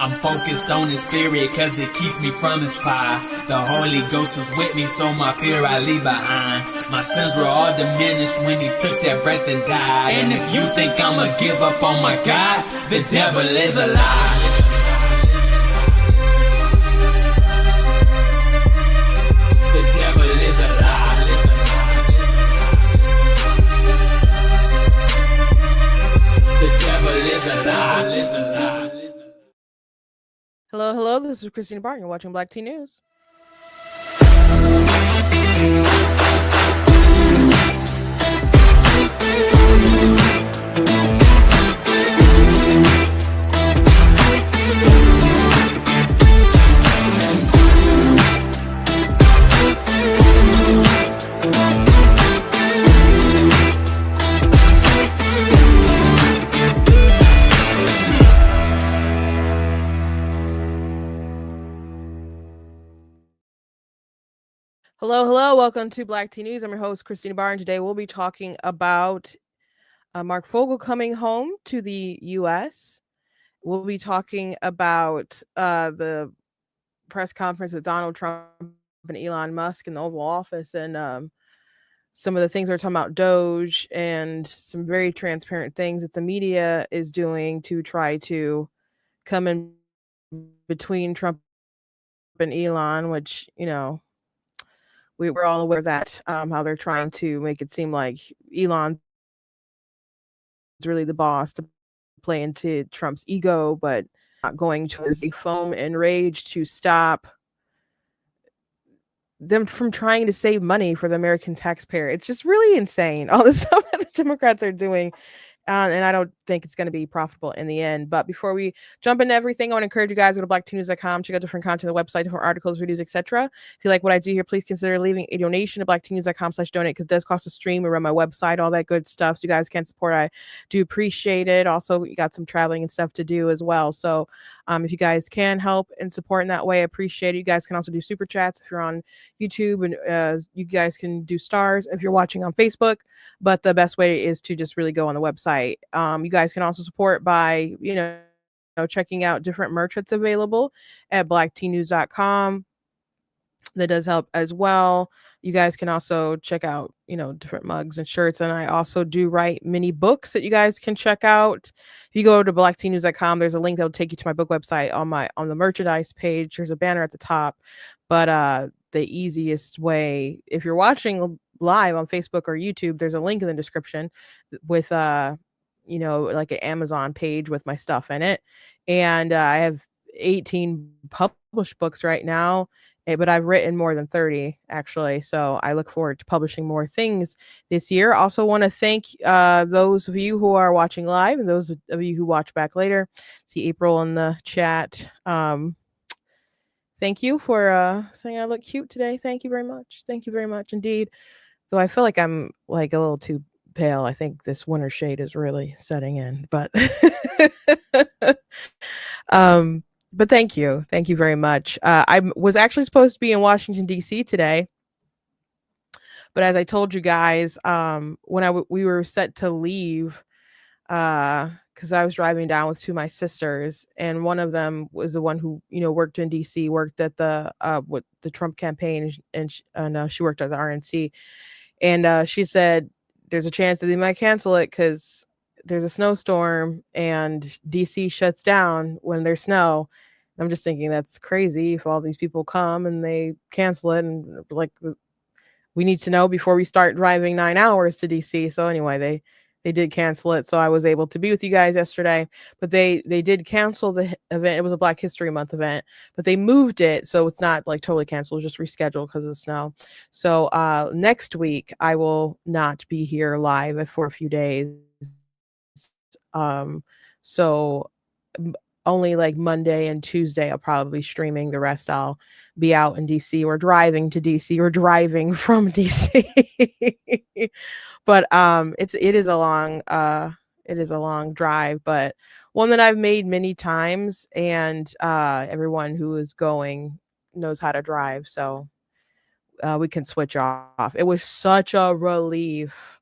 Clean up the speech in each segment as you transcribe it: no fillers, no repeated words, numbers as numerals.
I'm focused on his spirit cause it keeps me from his fire. The Holy Ghost was with me, so my fear I leave behind. My sins were all diminished when he took that breath and died. And if you think I'ma give up on my God, the devil is a lie. The devil is a lie. The devil is a lie. Hello, this is Christina Barton. You're watching Black Tea News. Hello. Welcome to Black Tea News. I'm your host, Christina Barr, and today we'll be talking about Marc Fogel coming home to the U.S. We'll be talking about the press conference with Donald Trump and Elon Musk in the Oval Office, and some of the things we're talking about Doge and some very transparent things that the media is doing to try to come in between Trump and Elon, which, you know, we're all aware of that, how they're trying to make it seem like Elon is really the boss to play into Trump's ego, but not going to foam and rage to stop them from trying to save money for the American taxpayer. It's just really insane, all the stuff that the Democrats are doing. And I don't think it's going to be profitable in the end. But before we jump into everything, I want to encourage you guys to go to blacktnews.com, check out different content on the website, different articles, videos, etc. If you like what I do here, please consider leaving a donation at blacktnews.com/donate, because it does cost a stream. We run my website, all that good stuff. So you guys can support. I do appreciate it. Also, you got some traveling and stuff to do as well. So if you guys can help and support in that way, I appreciate it. You guys can also do super chats if you're on YouTube, and you guys can do stars if you're watching on Facebook. But the best way is to just really go on the website. You guys can also support by, checking out different merch that's available at blacktnews.com. That does help as well. You guys can also check out, different mugs and shirts. And I also do write mini books that you guys can check out. If you go to blacktnews.com, there's a link that will take you to my book website. On the merchandise page, there's a banner at the top. But the easiest way, if you're watching live on Facebook or YouTube, there's a link in the description with like an Amazon page with my stuff in it. And I have 18 published books right now, but I've written more than 30 actually. So I look forward to publishing more things this year. Also want to thank those of you who are watching live and those of you who watch back later. See April in the chat. Thank you for saying I look cute today. Thank you very much. Thank you very much indeed. Though I feel like I'm like a little too pale. I think this winter shade is really setting in, but but thank you very much. I was actually supposed to be in Washington D.C. today, but as I told you guys, when we were set to leave, because I was driving down with two of my sisters, and one of them was the one who worked in D.C., worked at the with the Trump campaign, and she worked at the RNC, and she said there's a chance that they might cancel it because there's a snowstorm and DC shuts down when there's snow. And I'm just thinking that's crazy if all these people come and they cancel it, and like we need to know before we start driving 9 hours to DC. So anyway, they did cancel it. So I was able to be with you guys yesterday, but they did cancel the event. It was a Black History Month event, but they moved it. So it's not like totally canceled, just rescheduled because of the snow. So next week I will not be here live for a few days. So only like Monday and Tuesday I'll probably be streaming. The rest I'll be out in DC or driving to DC or driving from DC. But it is a long drive, but one that I've made many times, and everyone who is going knows how to drive, so we can switch off. It was such a relief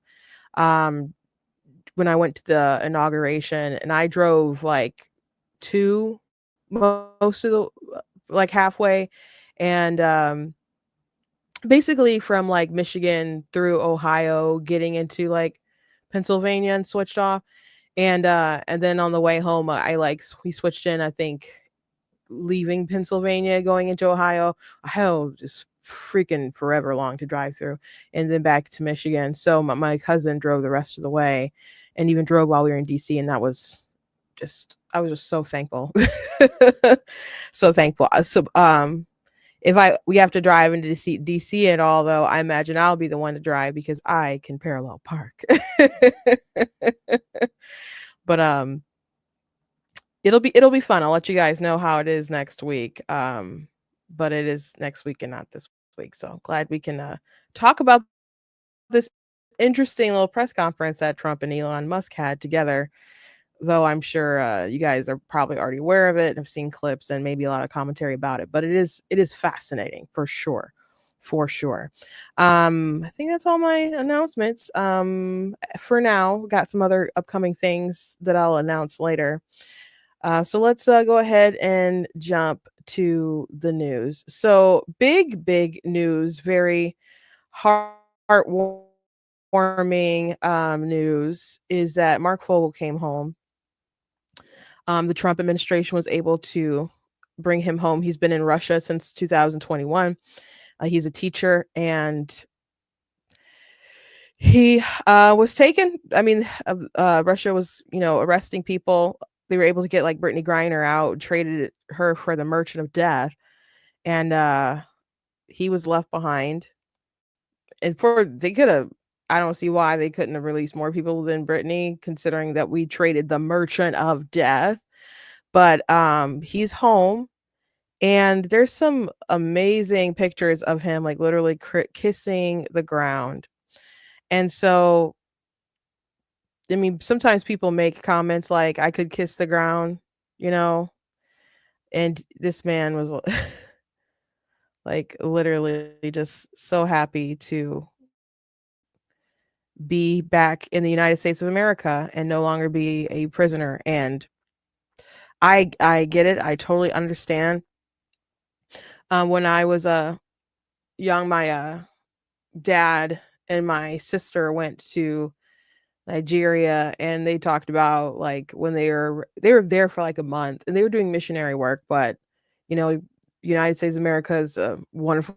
when I went to the inauguration, and I drove like 2 most of the like halfway, and basically from like Michigan through Ohio, getting into like Pennsylvania and switched off. And then on the way home, I like we switched in, I think, leaving Pennsylvania going into Ohio. Ohio just freaking forever long to drive through, and then back to Michigan. So my cousin drove the rest of the way, and even drove while we were in DC, and that was just I was just so thankful. So thankful. If we have to drive into DC at all, though, I imagine I'll be the one to drive because I can parallel park. But it'll be fun. I'll let you guys know how it is next week. But it is next week and not this week. So glad we can talk about this interesting little press conference that Trump and Elon Musk had together. Though I'm sure you guys are probably already aware of it and have seen clips and maybe a lot of commentary about it. But it is fascinating for sure. For sure. I think that's all my announcements. For now, got some other upcoming things that I'll announce later. So let's go ahead and jump to the news. So big news, very heartwarming news is that Marc Fogel came home. The Trump administration was able to bring him home. He's been in Russia since 2021. He's a teacher, and he was taken. I mean, Russia was, arresting people. They were able to get like Brittany Griner out, traded her for the Merchant of Death, and he was left behind. And they could have. I don't see why they couldn't have released more people than Brittany, considering that we traded the Merchant of Death. But he's home, and there's some amazing pictures of him, like literally kissing the ground. And so, I mean, sometimes people make comments like, I could kiss the ground, you know, and this man was like literally just so happy to be back in the United States of America and no longer be a prisoner. And I get it. I totally understand. When I was young, my dad and my sister went to Nigeria, and they talked about like when they were there for like a month, and they were doing missionary work. But you know, United States of America is a wonderful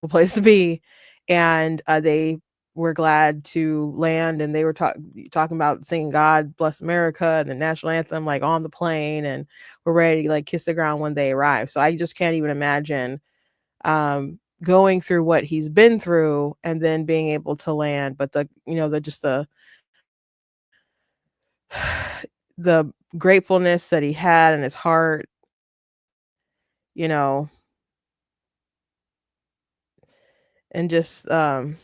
place to be, and they were glad to land, and they were talking about singing God Bless America and the national anthem like on the plane, and we're ready to like kiss the ground when they arrive. So I just can't even imagine going through what he's been through and then being able to land. But the gratefulness that he had in his heart, you know, and just Trump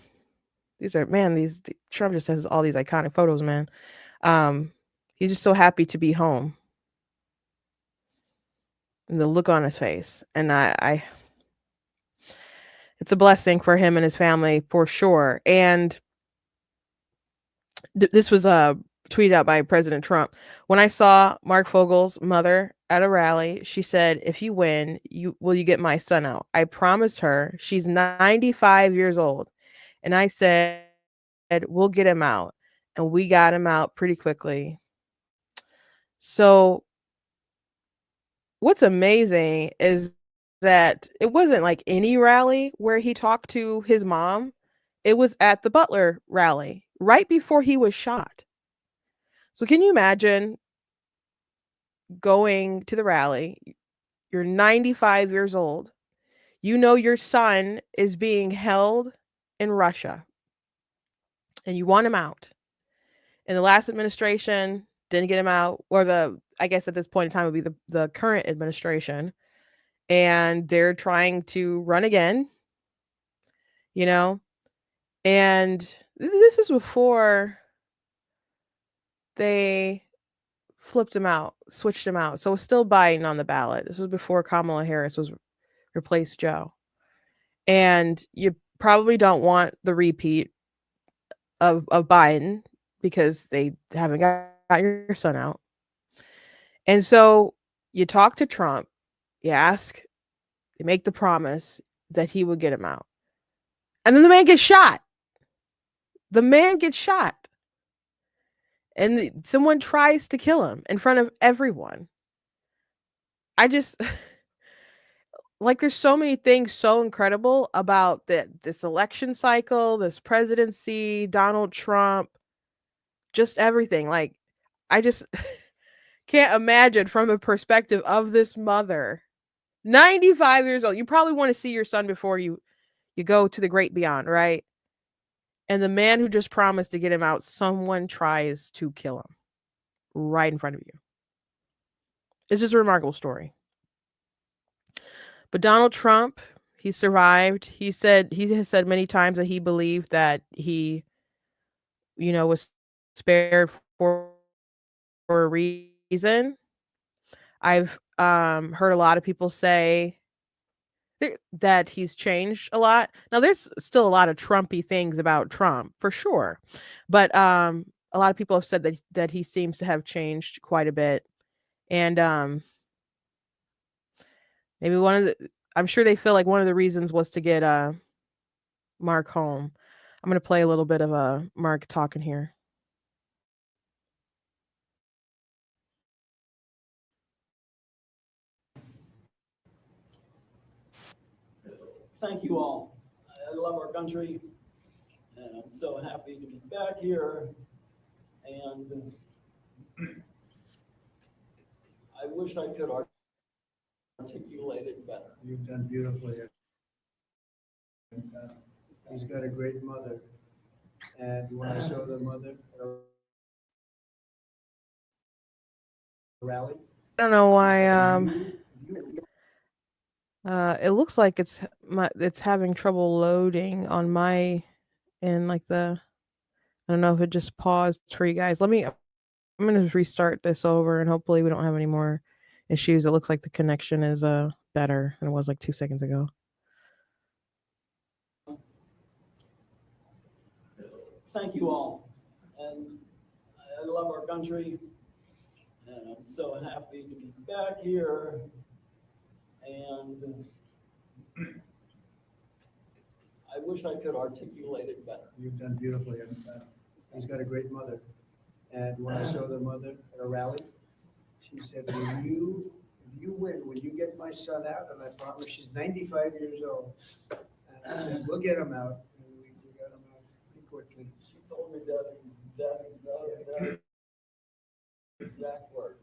just has all these iconic photos, man. He's just so happy to be home, and the look on his face, and I it's a blessing for him and his family for sure. And this was tweeted out by President Trump. When I saw Marc Fogel's mother at a rally, she said, "If you win, will you get my son out?" I promised her. She's 95 years old. And I said, "We'll get him out." And we got him out pretty quickly. So what's amazing is that it wasn't like any rally where he talked to his mom. It was at the Butler rally right before he was shot. So can you imagine going to the rally? You're 95 years old. You know your son is being held in Russia, and you want him out. And the last administration didn't get him out, or I guess at this point in time would be the current administration, and they're trying to run again, you know. And this is before they flipped him out, switched him out. So it's still Biden on the ballot. This was before Kamala Harris was replaced Joe. And you probably don't want the repeat of Biden because they haven't got your son out. And so you talk to Trump, they make the promise that he would get him out. And then the man gets shot. The man gets shot. And someone tries to kill him in front of everyone. I just like there's so many things so incredible about this election cycle, this presidency, Donald Trump, just everything. Like I just can't imagine from the perspective of this mother, 95 years old. You probably want to see your son before you go to the great beyond, right? And the man who just promised to get him out, someone tries to kill him right in front of you. It's just a remarkable story. But Donald Trump, he survived. He has said many times that he believed that he, was spared for a reason. I've heard a lot of people say that he's changed a lot. Now, there's still a lot of Trumpy things about Trump for sure, but a lot of people have said that he seems to have changed quite a bit, and maybe I'm sure they feel like one of the reasons was to get Mark home. I'm gonna play a little bit of Mark talking here. Thank you all. I love our country, and I'm so happy to be back here. And I wish I could articulate it better. You've done beautifully. He's got a great mother. And when I saw the mother at a rally, I don't know why it looks like it's having trouble loading on my end, like I don't know if it just paused for you guys. I'm gonna restart this over and hopefully we don't have any more issues. It looks like the connection is better than it was like 2 seconds ago. Thank you all. And I love our country, and I'm so happy to be back here. And I wish I could articulate it better. you've done beautifully. He's got a great mother. And when I saw the mother at a rally, she said, if you win, will you get my son out? And I promised, she's 95 years old. And I said, we'll get him out. And we got him out pretty quickly. She told me that exact words.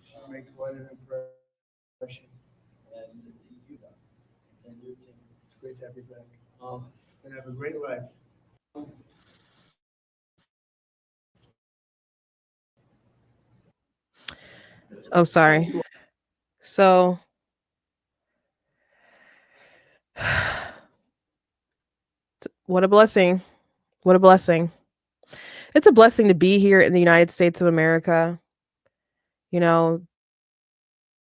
She'll make quite an impression. And you and your team. It's great to have you back. Um, And have a great life. Oh, sorry. So what a blessing. What a blessing. It's a blessing to be here in the United States of America, to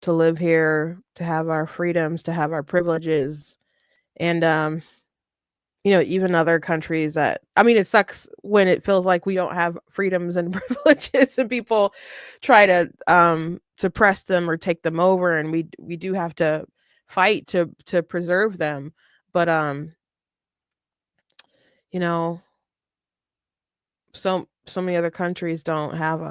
live here, to have our freedoms, to have our privileges. And even other countries it sucks when it feels like we don't have freedoms and privileges and people try to suppress them or take them over, and we do have to fight to preserve them. But so many other countries don't have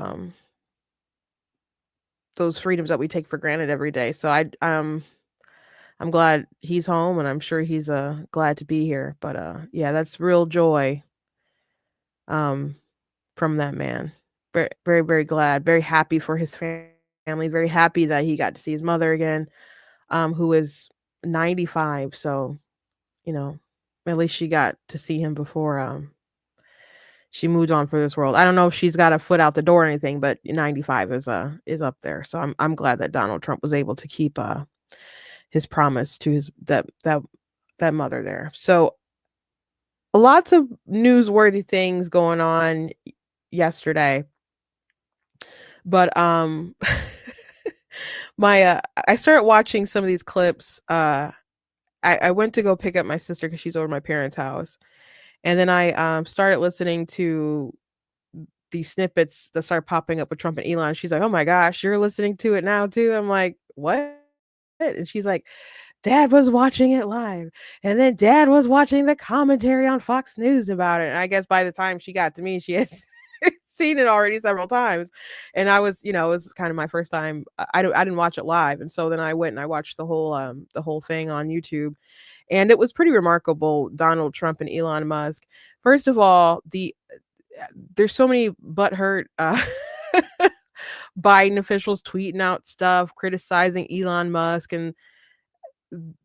those freedoms that we take for granted every day. So I'm glad he's home, and I'm sure he's glad to be here. But yeah, that's real joy from that man. Very, very, very glad, very happy for his family, very happy that he got to see his mother again, who is 95. So, at least she got to see him before she moved on for this world. I don't know if she's got a foot out the door or anything, but 95 is up there. So I'm glad that Donald Trump was able to keep his promise to that mother there. So lots of newsworthy things going on yesterday. But I started watching some of these clips. I went to go pick up my sister because she's over at my parents' house. And then I started listening to these snippets that started popping up with Trump and Elon. She's like, oh my gosh, you're listening to it now too? I'm like, what? And she's like, Dad was watching it live. And then Dad was watching the commentary on Fox News about it. And I guess by the time she got to me, she has seen it already several times. And I was, it was kind of my first time. I didn't watch it live. And so then I went and I watched the whole thing on YouTube. And it was pretty remarkable, Donald Trump and Elon Musk. First of all, there's so many butthurt Biden officials tweeting out stuff, criticizing Elon Musk, and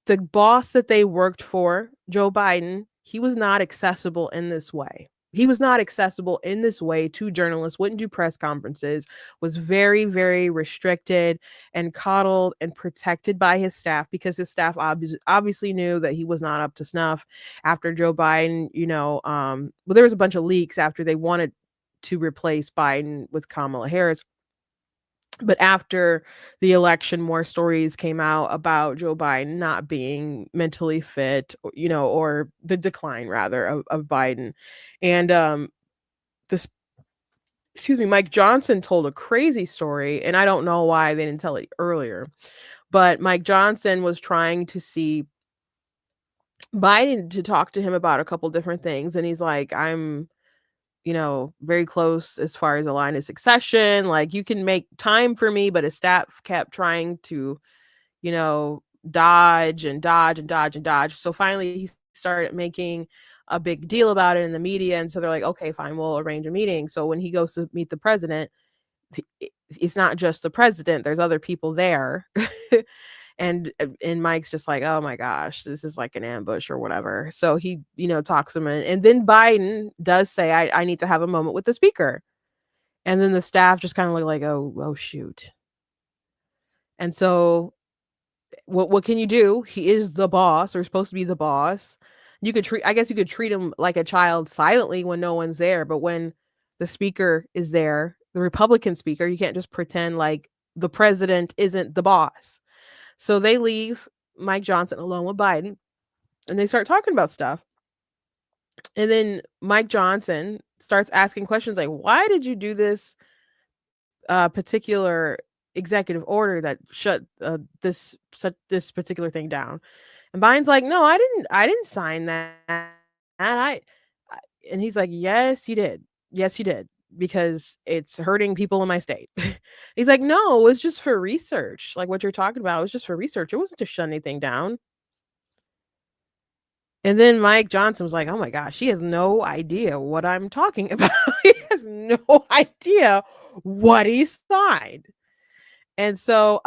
the boss that they worked for, Joe Biden, he was not accessible in this way. He was not accessible in this way to journalists, wouldn't do press conferences, was very, very restricted and coddled and protected by his staff because his staff obviously knew that he was not up to snuff after Joe Biden, well, there was a bunch of leaks after they wanted to replace Biden with Kamala Harris. But after the election, more stories came out about Joe Biden not being mentally fit, or the decline rather of Biden. And this, excuse me, Mike Johnson told a crazy story, and I don't know why they didn't tell it earlier. But Mike Johnson was trying to see Biden to talk to him about a couple different things, and he's like, I'm very close as far as a line of succession. Like, you can make time for me, but his staff kept trying to, dodge and dodge and dodge and dodge. So finally he started making a big deal about it in the media. And so they're like, okay, fine, we'll arrange a meeting. So when he goes to meet the president, it's not just the president, there's other people there. And Mike's just like, oh my gosh, this is like an ambush or whatever. So he, talks him in. And then Biden does say, I need to have a moment with the speaker. And then the staff just kind of look like, oh shoot. And so what can you do? He is the boss, or supposed to be the boss. I guess you could treat him like a child silently when no one's there. But when the speaker is there, the Republican speaker, you can't just pretend like the president isn't the boss. So they leave Mike Johnson alone with Biden, and they start talking about stuff. And then Mike Johnson starts asking questions like, why did you do this particular executive order that shut this particular thing down? And Biden's like, no, I didn't sign that. And he's like, yes, you did. Yes, you did. Because it's hurting people in my state. He's like, no, it was just for research. Like what you're talking about, it was just for research. It wasn't to shut anything down. And then Mike Johnson was like, oh my gosh, he has no idea what I'm talking about. He has no idea what he signed. And so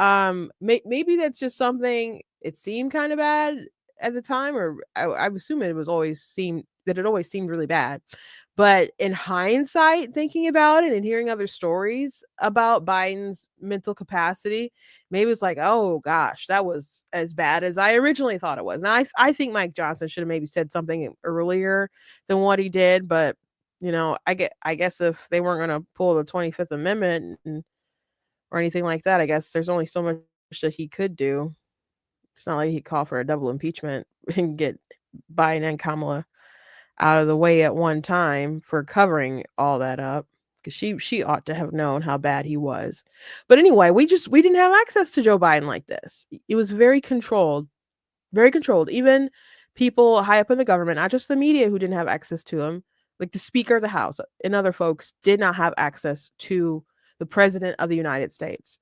maybe that's just something, it seemed kind of bad at the time, or I assume it always seemed really bad. But in hindsight, thinking about it and hearing other stories about Biden's mental capacity, maybe it's like, oh gosh, that was as bad as I originally thought it was. Now, I think Mike Johnson should have maybe said something earlier than what he did. But, I guess if they weren't going to pull the 25th Amendment or anything like that, I guess there's only so much that he could do. It's not like he'd call for a double impeachment and get Biden and Kamala out of the way at one time for covering all that up, because she ought to have known how bad he was. But anyway, we didn't have access to Joe Biden like this. It was very controlled, very controlled. Even people high up in the government, not just the media, who didn't have access to him, like the Speaker of the House and other folks, did not have access to the President of the United States.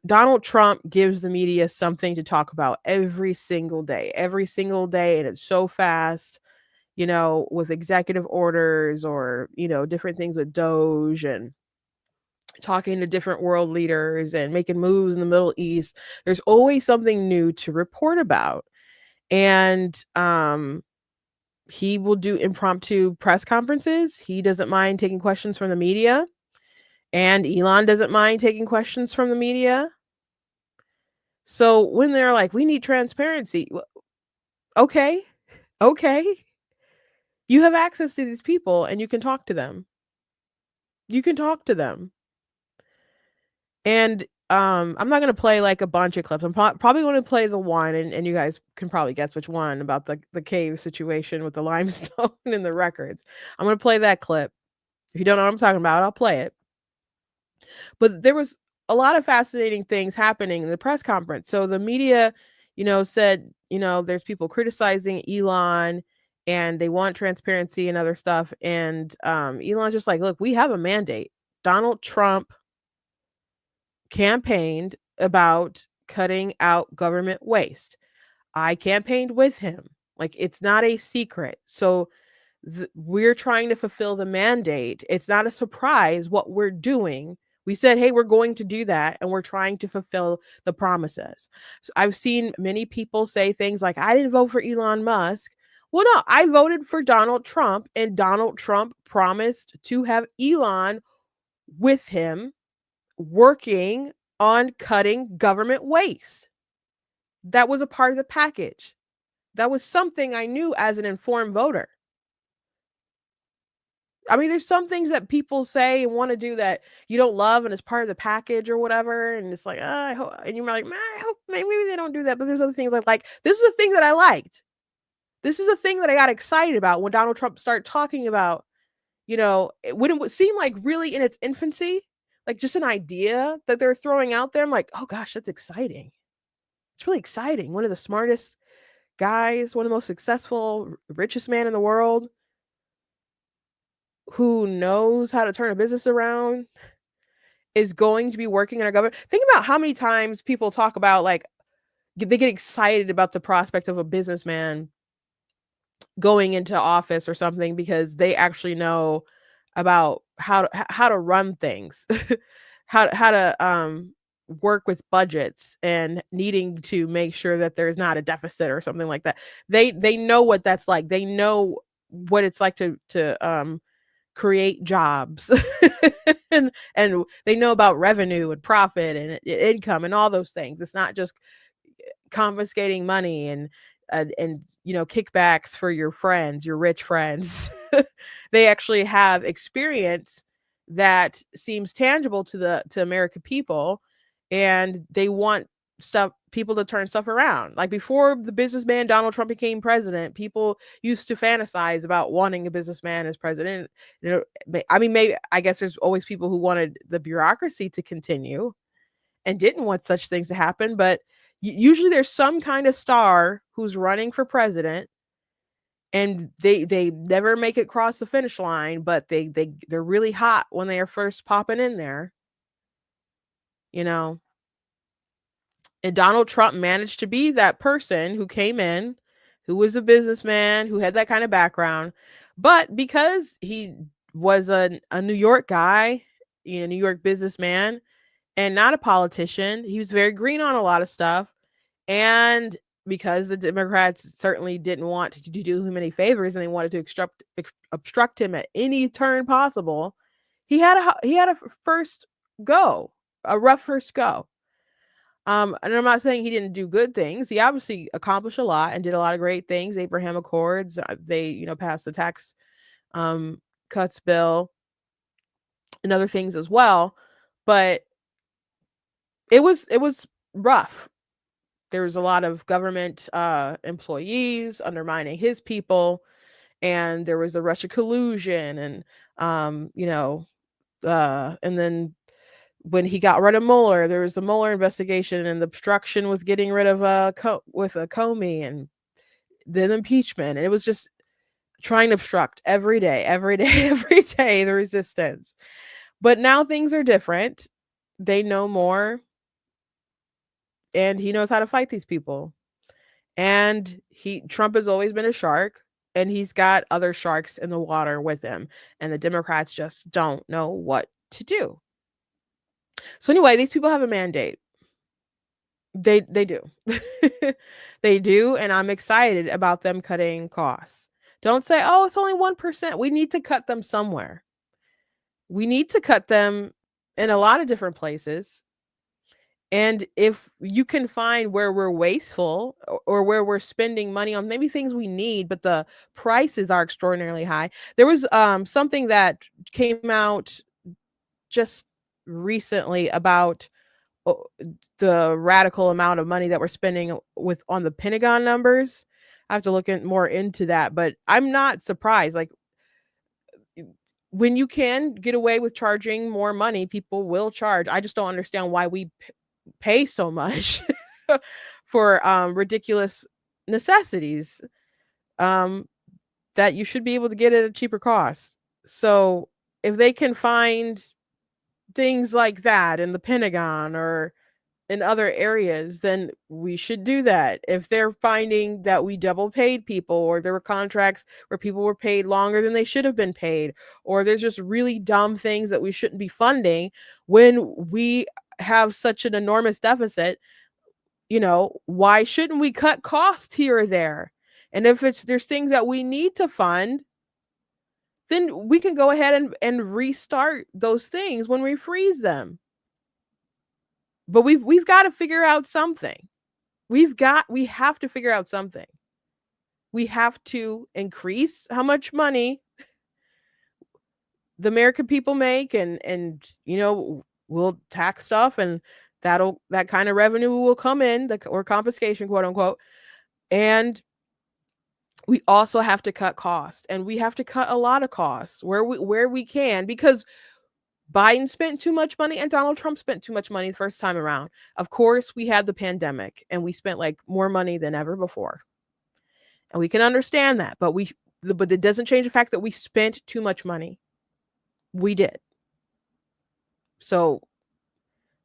Donald Trump gives the media something to talk about every single day, and it's so fast, with executive orders or, different things with Doge and talking to different world leaders and making moves in the Middle East. There's always something new to report about. And he will do impromptu press conferences. He doesn't mind taking questions from the media. And Elon doesn't mind taking questions from the media. So when they're like, we need transparency. Okay. You have access to these people and you can talk to them. And I'm not going to play like a bunch of clips. I'm probably going to play the one, and you guys can probably guess which one, about the cave situation with the limestone and the records. I'm going to play that clip. If you don't know what I'm talking about, I'll play it. But there was a lot of fascinating things happening in the press conference. So the media, said, there's people criticizing Elon and they want transparency and other stuff. And Elon's just like, look, we have a mandate. Donald Trump campaigned about cutting out government waste. I campaigned with him. Like, it's not a secret. So we're trying to fulfill the mandate. It's not a surprise what we're doing. We said, hey, we're going to do that, and we're trying to fulfill the promises. So I've seen many people say things like, I didn't vote for Elon Musk. Well, no, I voted for Donald Trump, and Donald Trump promised to have Elon with him working on cutting government waste. That was a part of the package. That was something I knew as an informed voter. I mean, there's some things that people say and want to do that you don't love, and it's part of the package or whatever. And it's like, I hope, and you're like, man, I hope maybe they don't do that. But there's other things like, this is a thing that I liked. This is a thing that I got excited about when Donald Trump started talking about, when it would seem like really in its infancy, like just an idea that they're throwing out there. I'm like, oh gosh, that's exciting. It's really exciting. One of the smartest guys, one of the most successful, richest man in the world, who knows how to turn a business around, is going to be working in our government. Think about how many times people talk about, like, they get excited about the prospect of a businessman going into office or something because they actually know about how to run things, how to work with budgets and needing to make sure that there's not a deficit or something like that. They know what that's like. They know what it's like to create jobs and they know about revenue and profit and income and all those things. It's not just confiscating money and kickbacks for your friends, your rich friends. They actually have experience that seems tangible to American people, and they want people to turn stuff around. Like, before the businessman Donald Trump became president, people used to fantasize about wanting a businessman as president. I mean, maybe, I guess there's always people who wanted the bureaucracy to continue and didn't want such things to happen, but usually there's some kind of star who's running for president, and they never make it across the finish line, but they're really hot when they are first popping in there, And Donald Trump managed to be that person who came in, who was a businessman, who had that kind of background. But because he was a New York guy, New York businessman, and not a politician, he was very green on a lot of stuff. And because the Democrats certainly didn't want to do him any favors, and they wanted to obstruct him at any turn possible, he had a rough first go. And I'm not saying he didn't do good things. He obviously accomplished a lot and did a lot of great things. Abraham Accords, they, passed the tax cuts bill and other things as well. But it was rough. There was a lot of government employees undermining his people, and there was the Russia collusion, and and then when he got rid of Mueller, there was the Mueller investigation and the obstruction with getting rid of Comey, and then impeachment. And it was just trying to obstruct every day, the resistance. But now things are different. They know more, and he knows how to fight these people. And Trump has always been a shark, and he's got other sharks in the water with him, and the Democrats just don't know what to do. So anyway, these people have a mandate. They do. They do, and I'm excited about them cutting costs. Don't say, oh, it's only 1%. We need to cut them somewhere. We need to cut them in a lot of different places. And if you can find where we're wasteful or where we're spending money on maybe things we need, but the prices are extraordinarily high. There was something that came out just recently about the radical amount of money that we're spending on the Pentagon numbers. I have to look more into that, but I'm not surprised. Like, when you can get away with charging more money, people will charge. I just don't understand why we pay so much for ridiculous necessities that you should be able to get at a cheaper cost. So if they can find things like that in the Pentagon or in other areas, then we should do that. If they're finding that we double paid people, or there were contracts where people were paid longer than they should have been paid, or there's just really dumb things that we shouldn't be funding when we have such an enormous deficit, why shouldn't we cut costs here or there? And if there's things that we need to fund, then we can go ahead and restart those things when we freeze them. But we've got to figure out something. We have to figure out something. We have to increase how much money the American people make, and we'll tax stuff, and that kind of revenue will come in, or confiscation, quote unquote. And we also have to cut costs, and we have to cut a lot of costs where we can, because Biden spent too much money and Donald Trump spent too much money the first time around. Of course, we had the pandemic and we spent like more money than ever before. And we can understand that, but it doesn't change the fact that we spent too much money. We did. So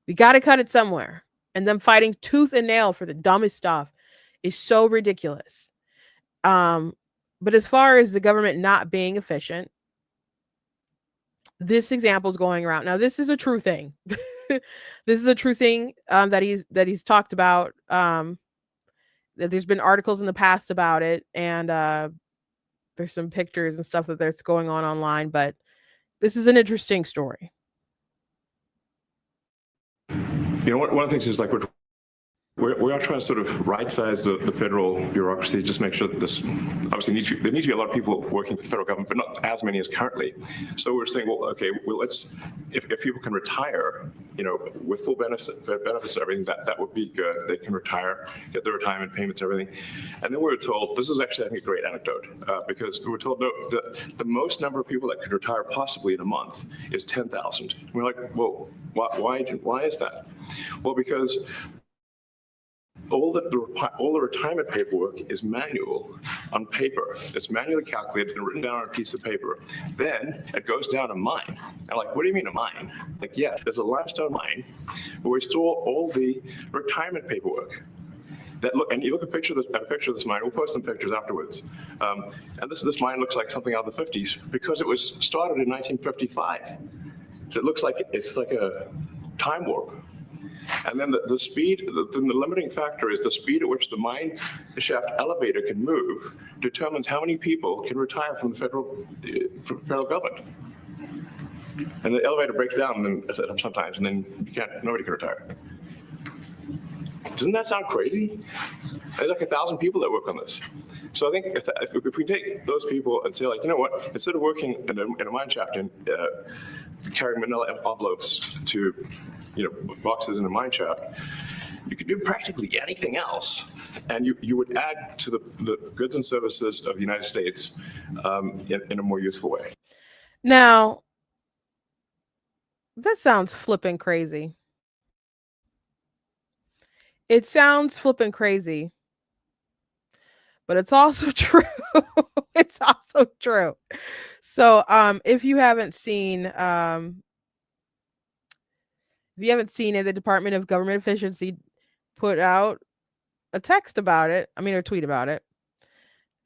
we got to cut it somewhere. And them fighting tooth and nail for the dumbest stuff is so ridiculous. But as far as the government not being efficient, this example is going around. Now, this is a true thing. This is a true thing that he's talked about. That there's been articles in the past about it, and there's some pictures and stuff that's going on online. But this is an interesting story. One of the things is like we are trying to sort of right-size the federal bureaucracy, just make sure that this, obviously there need to be a lot of people working for the federal government, but not as many as currently. So we're saying, well, okay, let's, if people can retire, with full benefits and everything, that would be good. They can retire, get their retirement payments, everything. And then we were told, this is actually, I think, a great anecdote, because we were told, no, the most number of people that could retire possibly in a month is 10,000. We're like, well, why is that? Well, because all the retirement paperwork is manual on paper. It's manually calculated and written down on a piece of paper. Then it goes down a mine. I'm like, what do you mean a mine? Like, yeah, there's a limestone mine where we store all the retirement paperwork. And you look at a picture of this mine. We'll post some pictures afterwards. And this mine looks like something out of the 50s because it was started in 1955. So it looks like it's like a time warp. And then the speed, the limiting factor is the speed at which the mine shaft elevator can move determines how many people can retire from the federal government. And the elevator breaks down sometimes, and then nobody can retire. Doesn't that sound crazy? There's like 1,000 people that work on this. So I think if we take those people and say, like, you know what, instead of working in a mine shaft and carrying manila envelopes to boxes in a mine shaft, you could do practically anything else, and you would add to the goods and services of the United States in a more useful way. Now, that sounds flipping crazy. It sounds flipping crazy, but it's also true. It's also true. So, if you haven't seen it, the Department of Government Efficiency put out a text about it. Or tweet about it.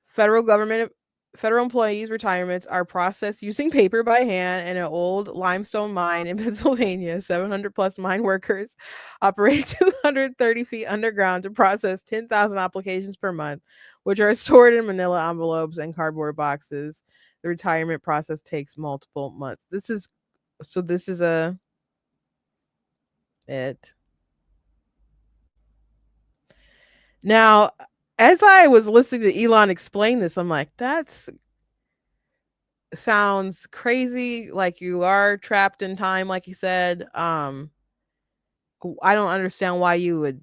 Federal employees' retirements are processed using paper by hand in an old limestone mine in Pennsylvania. 700 plus mine workers operate 230 feet underground to process 10,000 applications per month, which are stored in manila envelopes and cardboard boxes. The retirement process takes multiple months. This is it. Now, as I was listening to Elon explain this, I'm like, that's sounds crazy. Like you are trapped in time, like you said. I don't understand why you would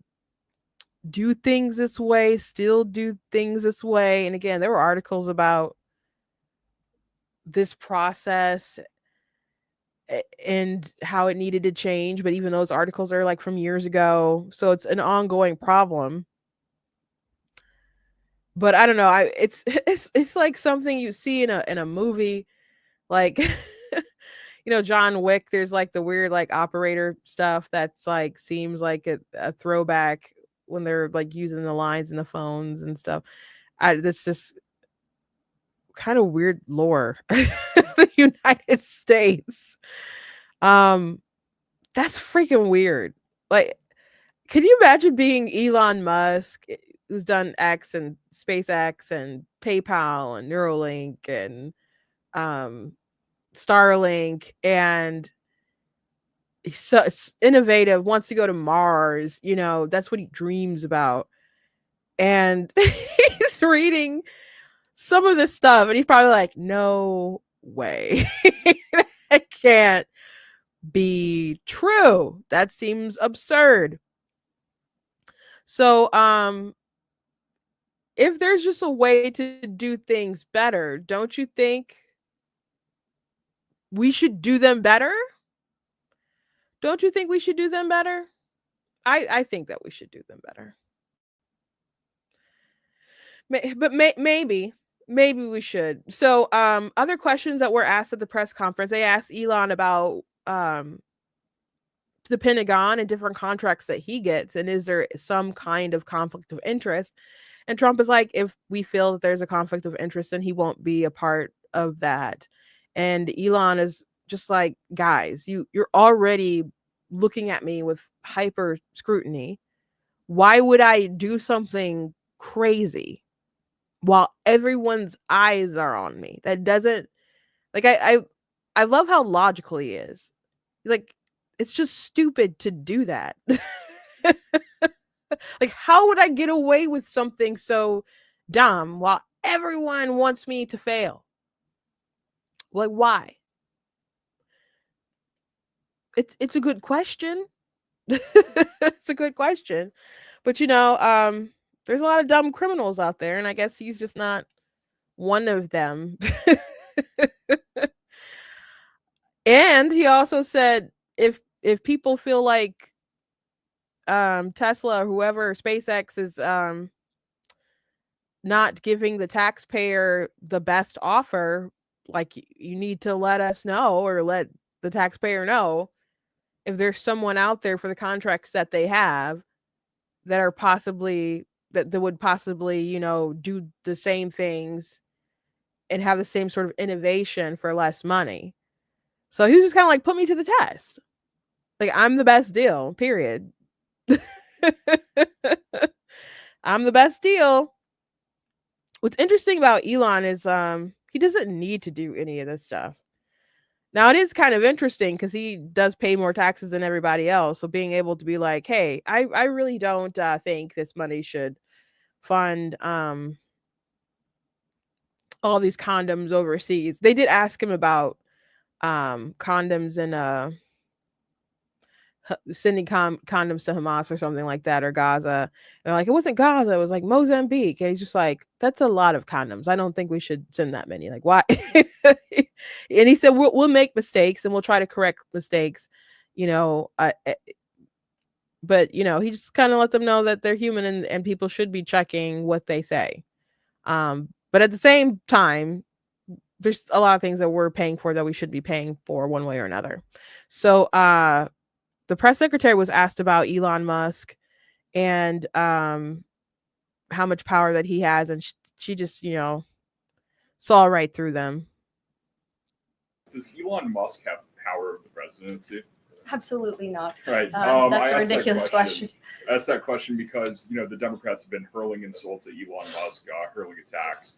do things this way, still do things this way. And again, there were articles about this process and how it needed to change, but even those articles are like from years ago, so it's an ongoing problem. But I don't know, it's like something you see in a movie, like John Wick. There's like the weird like operator stuff that's like seems like a throwback when they're like using the lines in the phones and stuff. That's just kind of weird lore. The United States. That's freaking weird. Like, can you imagine being Elon Musk, who's done X and SpaceX and PayPal and Neuralink and um, Starlink, and he's so innovative, wants to go to Mars, that's what he dreams about. And he's reading some of this stuff and he's probably like, no way. That can't be true. That seems absurd. So, if there's just a way to do things better, don't you think we should do them better? Don't you think we should do them better? I think that we should do them better. Maybe we should. So, other questions that were asked at the press conference, they asked Elon about the Pentagon and different contracts that he gets, and is there some kind of conflict of interest? And Trump is like, if we feel that there's a conflict of interest, then he won't be a part of that. And Elon is just like, guys, you're already looking at me with hyper scrutiny. Why would I do something crazy while everyone's eyes are on me? That doesn't, like, I love how logical he is. He's like, it's just stupid to do that. Like, how would I get away with something so dumb while everyone wants me to fail? Like, why? It's a good question. It's a good question. But there's a lot of dumb criminals out there, and I guess he's just not one of them. And he also said if people feel like Tesla or whoever, SpaceX is not giving the taxpayer the best offer, like, you need to let us know, or let the taxpayer know, if there's someone out there for the contracts that they have that are possibly that would possibly, do the same things and have the same sort of innovation for less money. So he was just kind of like, put me to the test. Like, I'm the best deal, period. I'm the best deal. What's interesting about Elon is he doesn't need to do any of this stuff. Now, it is kind of interesting because he does pay more taxes than everybody else. So being able to be like, hey, I really don't think this money should fund all these condoms overseas. They did ask him about condoms and sending condoms to Hamas or something like that, or Gaza. And they're like, it wasn't Gaza, it was like Mozambique. And he's just like, that's a lot of condoms. I don't think we should send that many. Like, why? And he said, we'll make mistakes and we'll try to correct mistakes, but he just kind of let them know that they're human, and people should be checking what they say. But at the same time, there's a lot of things that we're paying for that we should be paying for one way or another. So the press secretary was asked about Elon Musk and how much power that he has, and she just saw right through them. Does Elon Musk have power of the presidency? Absolutely not. Right. That's a ridiculous question. I asked that question because, the Democrats have been hurling insults at Elon Musk, hurling attacks,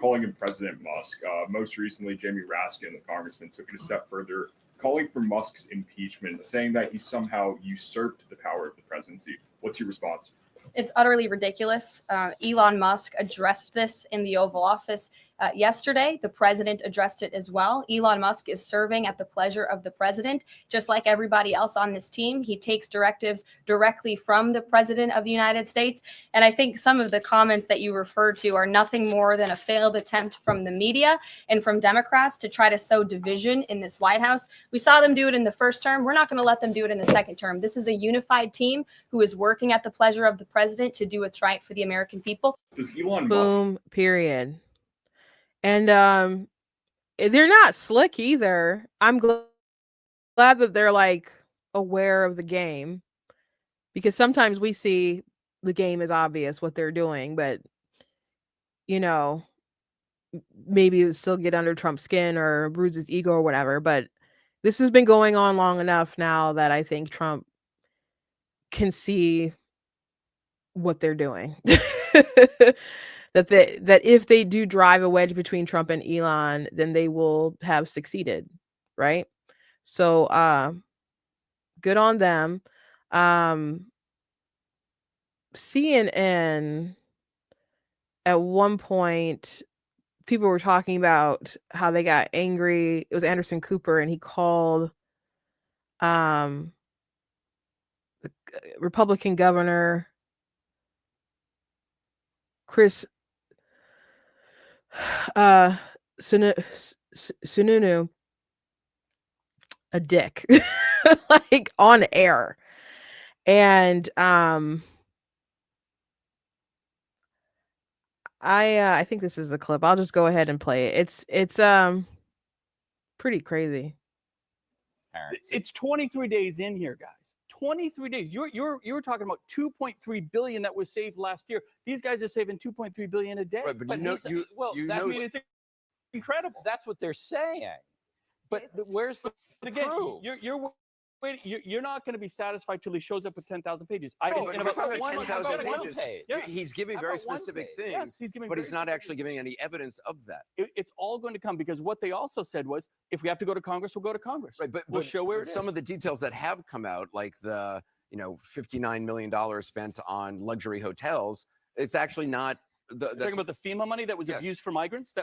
calling him President Musk. Most recently, Jamie Raskin, the congressman, took it a step further, calling for Musk's impeachment, saying that he somehow usurped the power of the presidency. What's your response? It's utterly ridiculous. Elon Musk addressed this in the Oval Office yesterday. The president addressed it as well. Elon Musk is serving at the pleasure of the president, just like everybody else on this team. He takes directives directly from the president of the United States. And I think some of the comments that you referred to are nothing more than a failed attempt from the media and from Democrats to try to sow division in this White House. We saw them do it in the first term. We're not going to let them do it in the second term. This is a unified team who is working at the pleasure of the president to do what's right for the American people. Does Elon Musk Boom, period. And they're not slick either. I'm glad that they're like aware of the game, because sometimes we see the game is obvious what they're doing, but you know, maybe it still get under Trump's skin or bruise his ego or whatever. But this has been going on long enough now that I think Trump can see what they're doing. that if they do drive a wedge between Trump and Elon, then they will have succeeded, right? So good on them. CNN, at one point, people were talking about how they got angry. It was Anderson Cooper, and he called the Republican governor Chris Sununu a dick, like on air. And I think this is the clip. I'll just go ahead and play it. It's pretty crazy. It's 23 days in here, guys. 23 days. You were talking about 2.3 billion that was saved last year. These guys are saving 2.3 billion a day. Right, but it's incredible. That's what they're saying. But where's the proof? You're not going to be satisfied till he shows up with 10,000 pages. He's giving very specific things, but he's not actually giving any evidence of that. It's all going to come, because what they also said was, if we have to go to Congress, we'll go to Congress. Right, but we'll show where it is. Some of the details that have come out, like the $59 million spent on luxury hotels, it's actually not. You're talking about the FEMA money that was abused for migrants.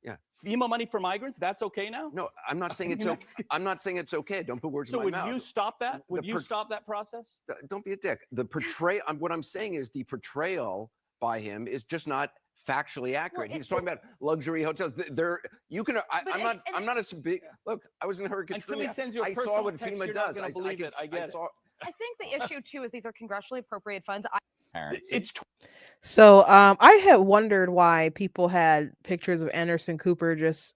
Yeah. FEMA money for migrants. That's okay now. No, I'm not saying it's okay. I'm not saying it's okay. Don't put words in my mouth. So would you stop that? Would you stop that process? Don't be a dick. The portrayal. What I'm saying is the portrayal by him is just not factually accurate. He's talking about luxury hotels. I'm not as big. Look, I was in Hurricane Katrina. I saw what FEMA does. I get it. I think the issue too is these are congressionally appropriated funds. So I had wondered why people had pictures of Anderson Cooper just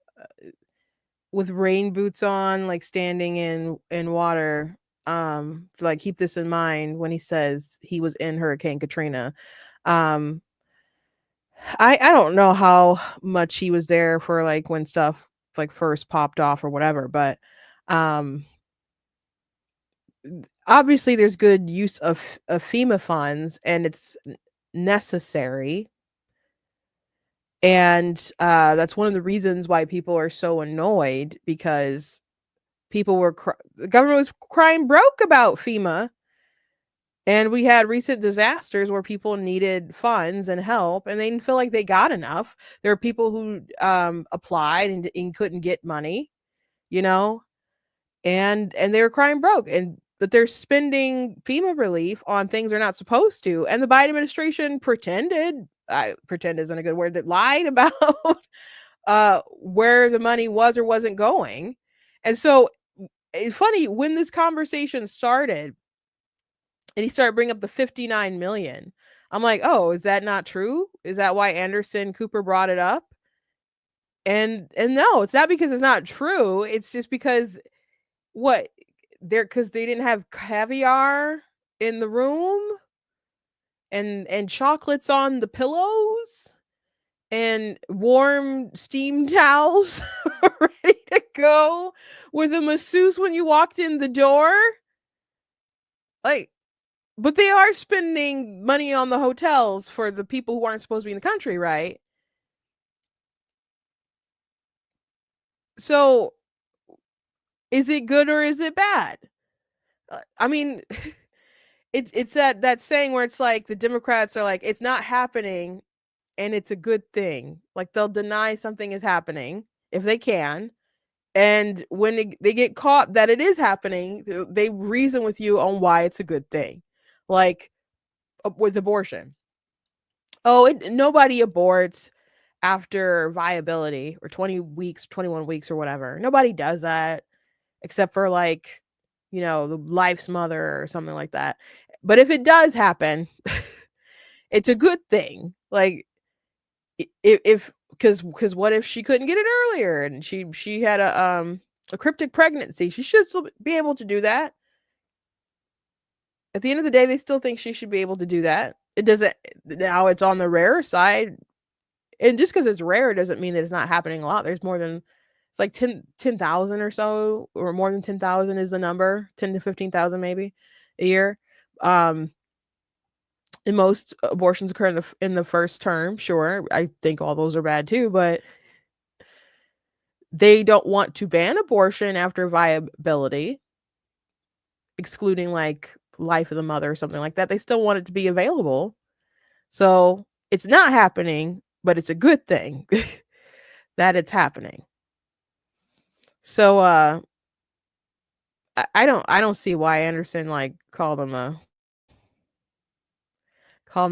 with rain boots on, like standing in water. To like keep this in mind when he says he was in Hurricane Katrina. I don't know how much he was there for, like when stuff like first popped off or whatever, but obviously there's good use of FEMA funds, and it's necessary. And that's one of the reasons why people are so annoyed, because the government was crying broke about FEMA. And we had recent disasters where people needed funds and help, and they didn't feel like they got enough. There are people who applied and couldn't get money, and they were crying broke. But they're spending FEMA relief on things they're not supposed to. And the Biden administration pretend isn't a good word, that lied about where the money was or wasn't going. And so it's funny, when this conversation started and he started bringing up the 59 million, I'm like, oh, is that not true? Is that why Anderson Cooper brought it up? And no, it's not because it's not true. It's just because because they didn't have caviar in the room and chocolates on the pillows and warm steam towels ready to go with a masseuse when you walked in the door. But they are spending money on the hotels for the people who aren't supposed to be in the country, right? So is it good or is it bad? I mean, it's that saying where it's like the Democrats are like, it's not happening and it's a good thing. Like they'll deny something is happening if they can. And when they get caught that it is happening, they reason with you on why it's a good thing. Like with abortion. Oh, nobody aborts after viability or 20 weeks, 21 weeks or whatever. Nobody does that except for like, the life's mother or something like that. But if it does happen, it's a good thing. Like if because what if she couldn't get it earlier and she had a cryptic pregnancy? She should still be able to do that. At the end of the day, they still think she should be able to do that. It doesn't, now it's on the rare side. And just because it's rare doesn't mean that it's not happening a lot. There's more than, it's like 10,000 or so, or more than 10,000 is the number, 10 to 15,000 maybe a year. And most abortions occur in the first term. Sure, I think all those are bad too, but they don't want to ban abortion after viability, excluding like life of the mother or something like that. They still want it to be available. So it's not happening, but it's a good thing that it's happening. So I don't see why Anderson like called him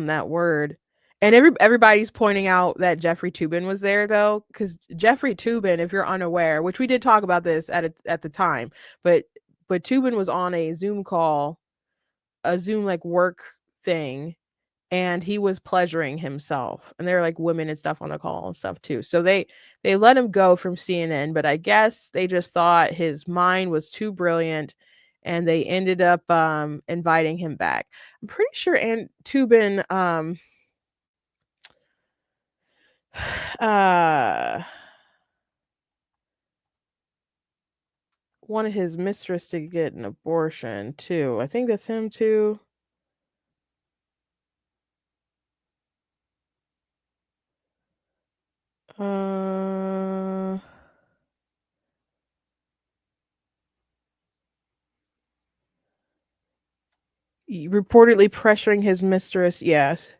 that word. And everybody's pointing out that Jeffrey Toobin was there though, because Jeffrey Toobin, if you're unaware, which we did talk about this at the time, but Toobin was on a Zoom call, a Zoom like work thing, and he was pleasuring himself, and there were like women and stuff on the call and stuff too. So they let him go from CNN, but I guess they just thought his mind was too brilliant, and they ended up inviting him back. I'm pretty sure Toobin wanted his mistress to get an abortion too. I think that's him too. Reportedly pressuring his mistress. Yes.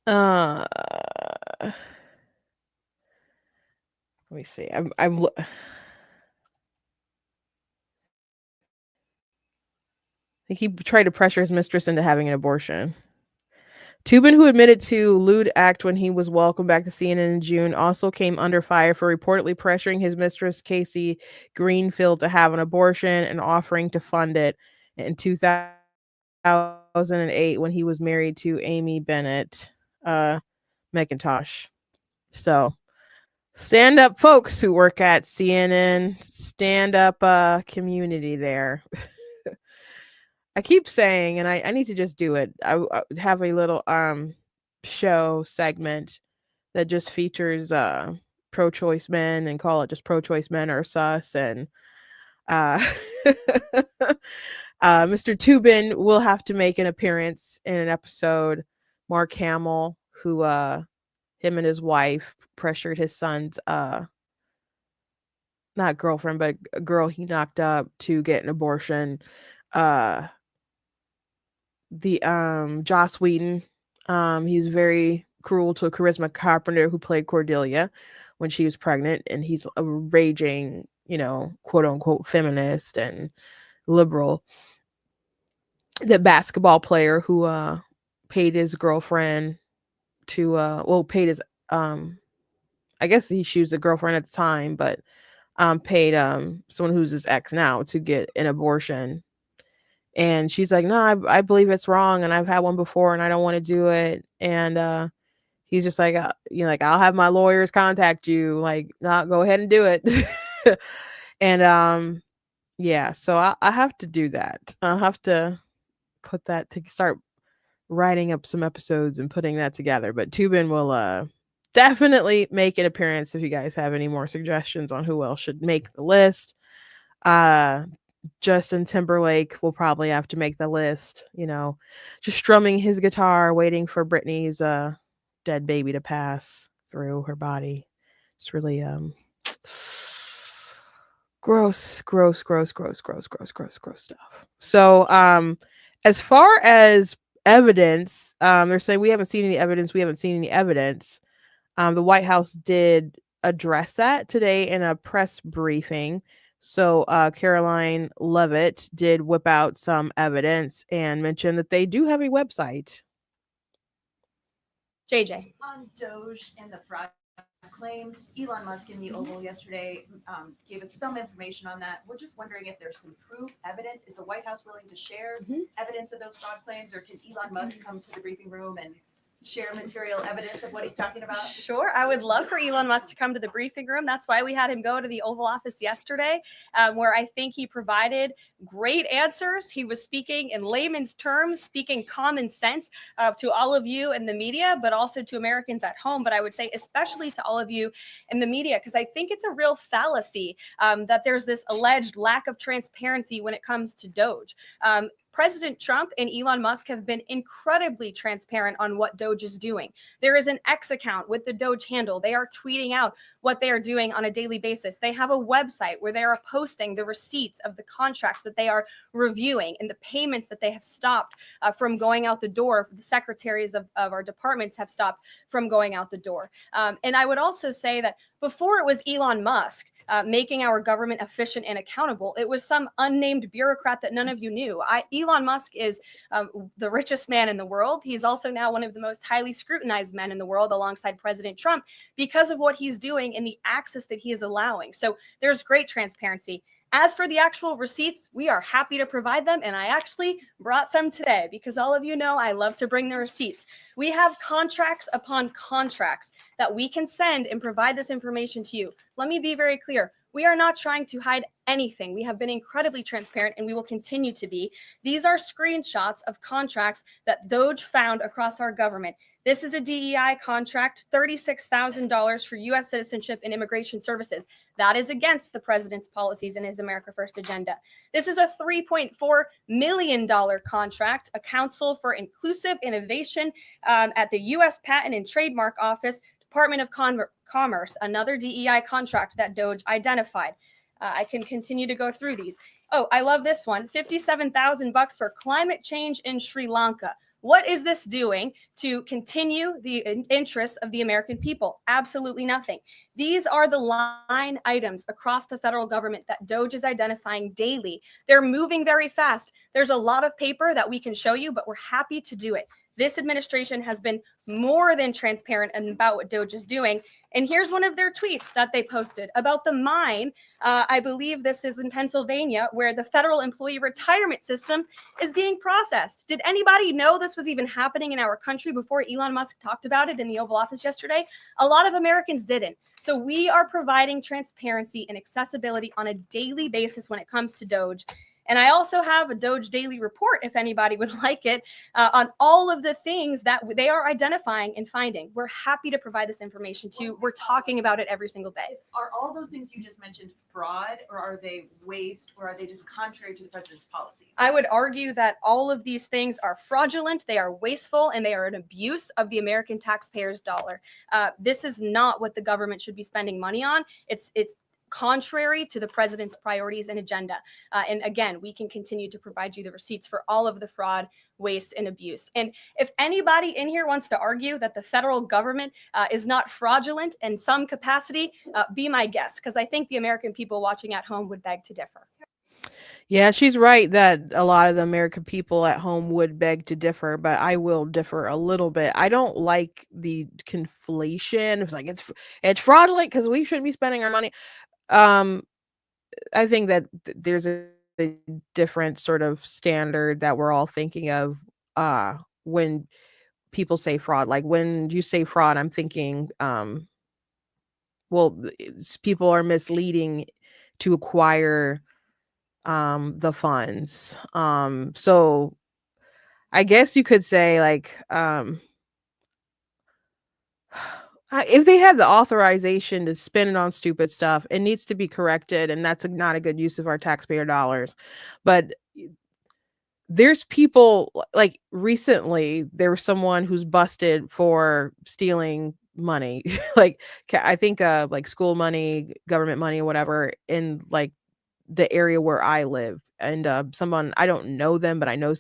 Let me see. I think he tried to pressure his mistress into having an abortion. Toobin, who admitted to lewd act when he was welcomed back to CNN in June, also came under fire for reportedly pressuring his mistress, Casey Greenfield, to have an abortion and offering to fund it in 2008 when he was married to Amy Bennett McIntosh. So stand up folks who work at CNN, stand up community there. I keep saying, and I need to just do it. I have a little show segment that just features pro-choice men and call it just pro-choice men are sus. And Mr. Toobin will have to make an appearance in an episode. Mark Hamill, who him and his wife pressured his son's not girlfriend, but a girl he knocked up to get an abortion. The Joss Whedon, he's very cruel to Charisma Carpenter, who played Cordelia when she was pregnant, and he's a raging, quote unquote feminist and liberal. The basketball player who paid his girlfriend to paid his I guess she was a girlfriend at the time, but paid someone who's his ex now to get an abortion. And she's like, no, I believe it's wrong, and I've had one before, and I don't want to do it. And he's just like, I'll have my lawyers contact you. Like, no, go ahead and do it. And yeah, so I have to do that. I'll have to put that to start writing up some episodes and putting that together. But Toobin will definitely make an appearance if you guys have any more suggestions on who else should make the list. Justin Timberlake will probably have to make the list, just strumming his guitar, waiting for Britney's dead baby to pass through her body. It's really gross stuff. So as far as evidence, they're saying we haven't seen any evidence. The White House did address that today in a press briefing. So Caroline Leavitt did whip out some evidence and mention that they do have a website. JJ. On Doge and the fraud claims, Elon Musk in the Oval yesterday gave us some information on that. We're just wondering if there's some proof, evidence. Is the White House willing to share evidence of those fraud claims, or can Elon Musk come to the briefing room and share material evidence of what he's talking about? Sure. I would love for Elon Musk to come to the briefing room. That's why we had him go to the Oval Office yesterday, where I think he provided great answers. He was speaking in layman's terms, speaking common sense to all of you in the media, but also to Americans at home. But I would say especially to all of you in the media, because I think it's a real fallacy that there's this alleged lack of transparency when it comes to Doge. President Trump and Elon Musk have been incredibly transparent on what Doge is doing. There is an X account with the Doge handle. They are tweeting out what they are doing on a daily basis. They have a website where they are posting the receipts of the contracts that they are reviewing and the payments that they have stopped from going out the door. The secretaries of our departments have stopped from going out the door. And I would also say that before it was Elon Musk making our government efficient and accountable, it was some unnamed bureaucrat that none of you knew. Elon Musk is the richest man in the world. He's also now one of the most highly scrutinized men in the world alongside President Trump because of what he's doing and the access that he is allowing. So there's great transparency. As for the actual receipts, we are happy to provide them. And I actually brought some today because all of you know I love to bring the receipts. We have contracts upon contracts that we can send and provide this information to you. Let me be very clear. We are not trying to hide anything. We have been incredibly transparent and we will continue to be. These are screenshots of contracts that Doge found across our government. This is a DEI contract, $36,000 for U.S. citizenship and immigration services. That is against the president's policies and his America First agenda. This is a $3.4 million contract, a Council for Inclusive Innovation at the U.S. Patent and Trademark Office, Department of Commerce, another DEI contract that Doge identified. I can continue to go through these. Oh, I love this one, $57,000 for climate change in Sri Lanka. What is this doing to continue the interests of the American people? Absolutely nothing. These are the line items across the federal government that Doge is identifying daily. They're moving very fast. There's a lot of paper that we can show you, but we're happy to do it. This administration has been more than transparent about what Doge is doing. And here's one of their tweets that they posted about the mine. I believe this is in Pennsylvania, where the federal employee retirement system is being processed. Did anybody know this was even happening in our country before Elon Musk talked about it in the Oval Office yesterday? A lot of Americans didn't. So we are providing transparency and accessibility on a daily basis when it comes to Doge. And I also have a Doge daily report, if anybody would like it, on all of the things that they are identifying and finding. We're happy to provide this information to you. We're talking about it every single day. Are all those things you just mentioned fraud, or are they waste, or are they just contrary to the president's policies? I would argue that all of these things are fraudulent, they are wasteful, and they are an abuse of the American taxpayer's dollar. This is not what the government should be spending money on. It's contrary to the president's priorities and agenda. And again, we can continue to provide you the receipts for all of the fraud, waste, and abuse. And if anybody in here wants to argue that the federal government is not fraudulent in some capacity, be my guest, because I think the American people watching at home would beg to differ. Yeah, she's right that a lot of the American people at home would beg to differ, but I will differ a little bit. I don't like the conflation. It's like it's fraudulent because we shouldn't be spending our money. I think that there's a different sort of standard that we're all thinking of when people say fraud. Like when you say fraud, I'm thinking, people are misleading to acquire the funds. So I guess you could say like, if they have the authorization to spend it on stupid stuff, it needs to be corrected. And that's not a good use of our taxpayer dollars. But there's people like recently, there was someone who's busted for stealing money, like I think like school money, government money, or whatever, in like the area where I live, and someone, I don't know them, but I know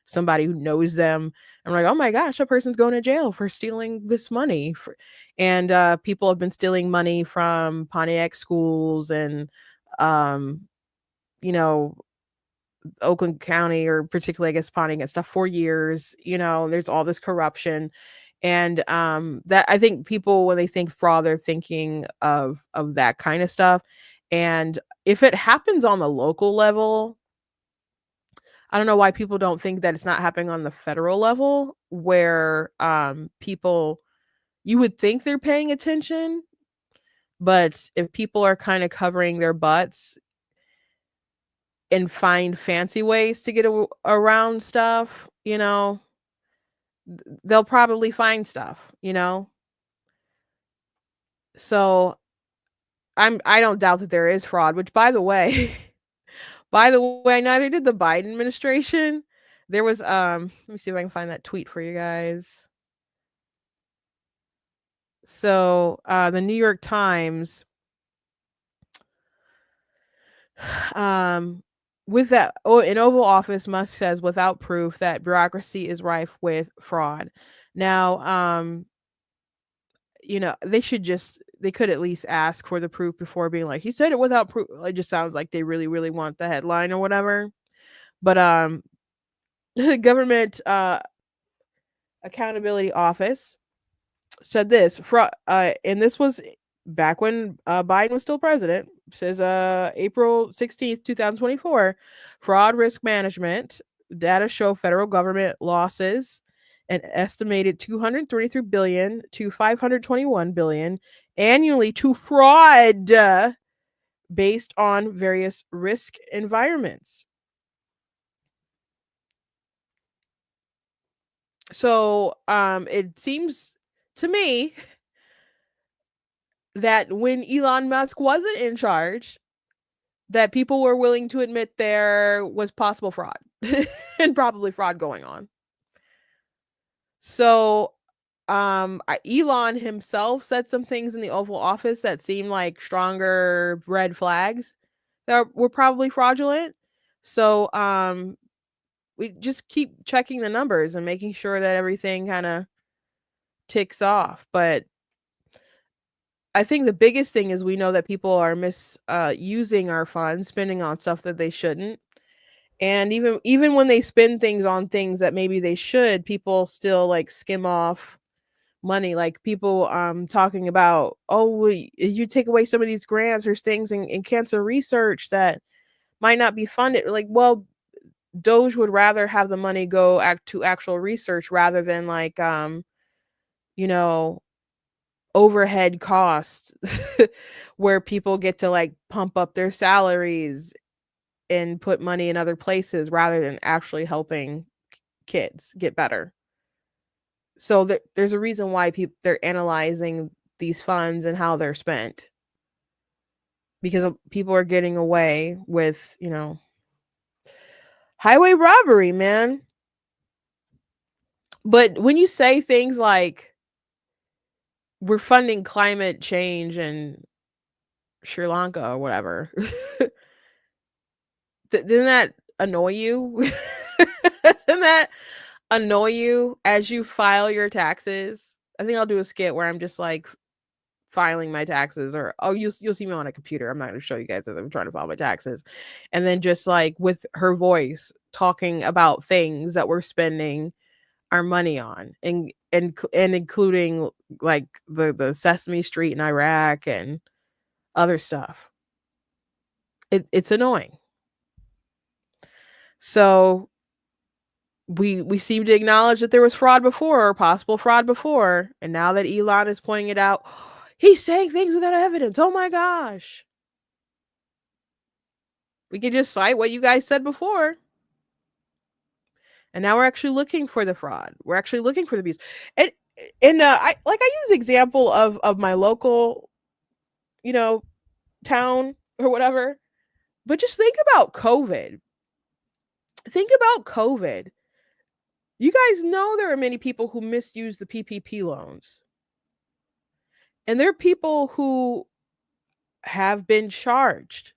somebody who knows them. I'm like, oh my gosh, that person's going to jail for stealing this money. And people have been stealing money from Pontiac schools and, you know, Oakland County, or particularly, I guess, Pontiac and stuff, for years. There's all this corruption. And that, I think people, when they think fraud, they're thinking of that kind of stuff. And if it happens on the local level, I don't know why people don't think that it's not happening on the federal level, where people, you would think they're paying attention, but if people are kind of covering their butts and find fancy ways to get around stuff, they'll probably find stuff. So I don't doubt that there is fraud, which, by the way, neither did the Biden administration. There was let me see if I can find that tweet for you guys. So the New York Times, with that, in Oval Office, Musk says without proof that bureaucracy is rife with fraud. Now, they could at least ask for the proof before being like, he said it without proof. It just sounds like they really, really want the headline or whatever. But government accountability office said this, and this was back when Biden was still president. Says April 16th, 2024, fraud risk management data show federal government losses an estimated 233 billion to 521 billion annually to fraud based on various risk environments. So it seems to me that when Elon Musk wasn't in charge, that people were willing to admit there was possible fraud and probably fraud going on. So Elon himself said some things in the Oval Office that seemed like stronger red flags that were probably fraudulent. So we just keep checking the numbers and making sure that everything kind of ticks off. But I think the biggest thing is we know that people are using our funds, spending on stuff that they shouldn't. And even when they spend things on things that maybe they should, people still like skim off money. Like people talking about, oh, you take away some of these grants or things in cancer research that might not be funded. Like, well, Doge would rather have the money go to actual research rather than like overhead costs where people get to like pump up their salaries and put money in other places rather than actually helping kids get better. So there's a reason why they're analyzing these funds and how they're spent, because people are getting away with, highway robbery, man. But when you say things like we're funding climate change in Sri Lanka or whatever, didn't that annoy you? Doesn't that annoy you as you file your taxes? I think I'll do a skit where I'm just like filing my taxes, or you'll see me on a computer. I'm not going to show you guys as I'm trying to file my taxes, and then just like with her voice talking about things that we're spending our money on, and including like the Sesame Street in Iraq and other stuff. It's annoying. So we seem to acknowledge that there was fraud before, or possible fraud before, and now that Elon is pointing it out, he's saying things without evidence. Oh my gosh. We could just cite what you guys said before. And now we're actually looking for the fraud. We're actually looking for the abuse. And I use example of my local, town or whatever. But just think about COVID. You guys know there are many people who misuse the PPP loans. And there are people who have been charged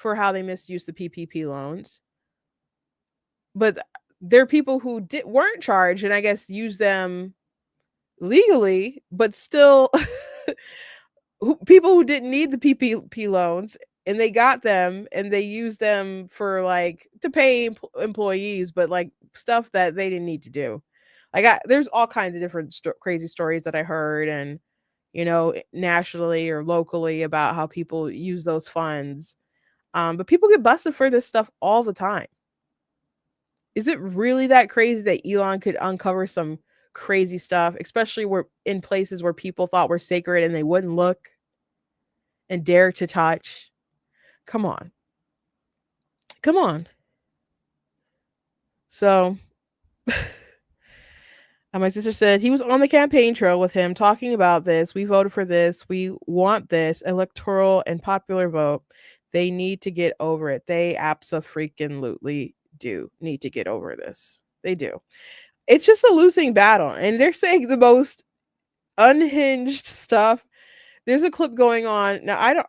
for how they misused the PPP loans. But there are people who weren't charged and I guess used them legally, but still people who didn't need the PPP loans and they got them and they used them for like to pay employees, but like stuff that they didn't need to do. Like there's all kinds of different crazy stories that I heard and nationally or locally about how people use those funds. But people get busted for this stuff all the time. Is it really that crazy that Elon could uncover some crazy stuff, especially in places where people thought were sacred and they wouldn't look and dare to touch? Come on. Come on. So my sister said he was on the campaign trail with him talking about this. We voted for this. We want this electoral and popular vote. They need to get over it. They abso-freaking-lutely do need to get over this. They do. It's just a losing battle. And they're saying the most unhinged stuff. There's a clip going on. Now,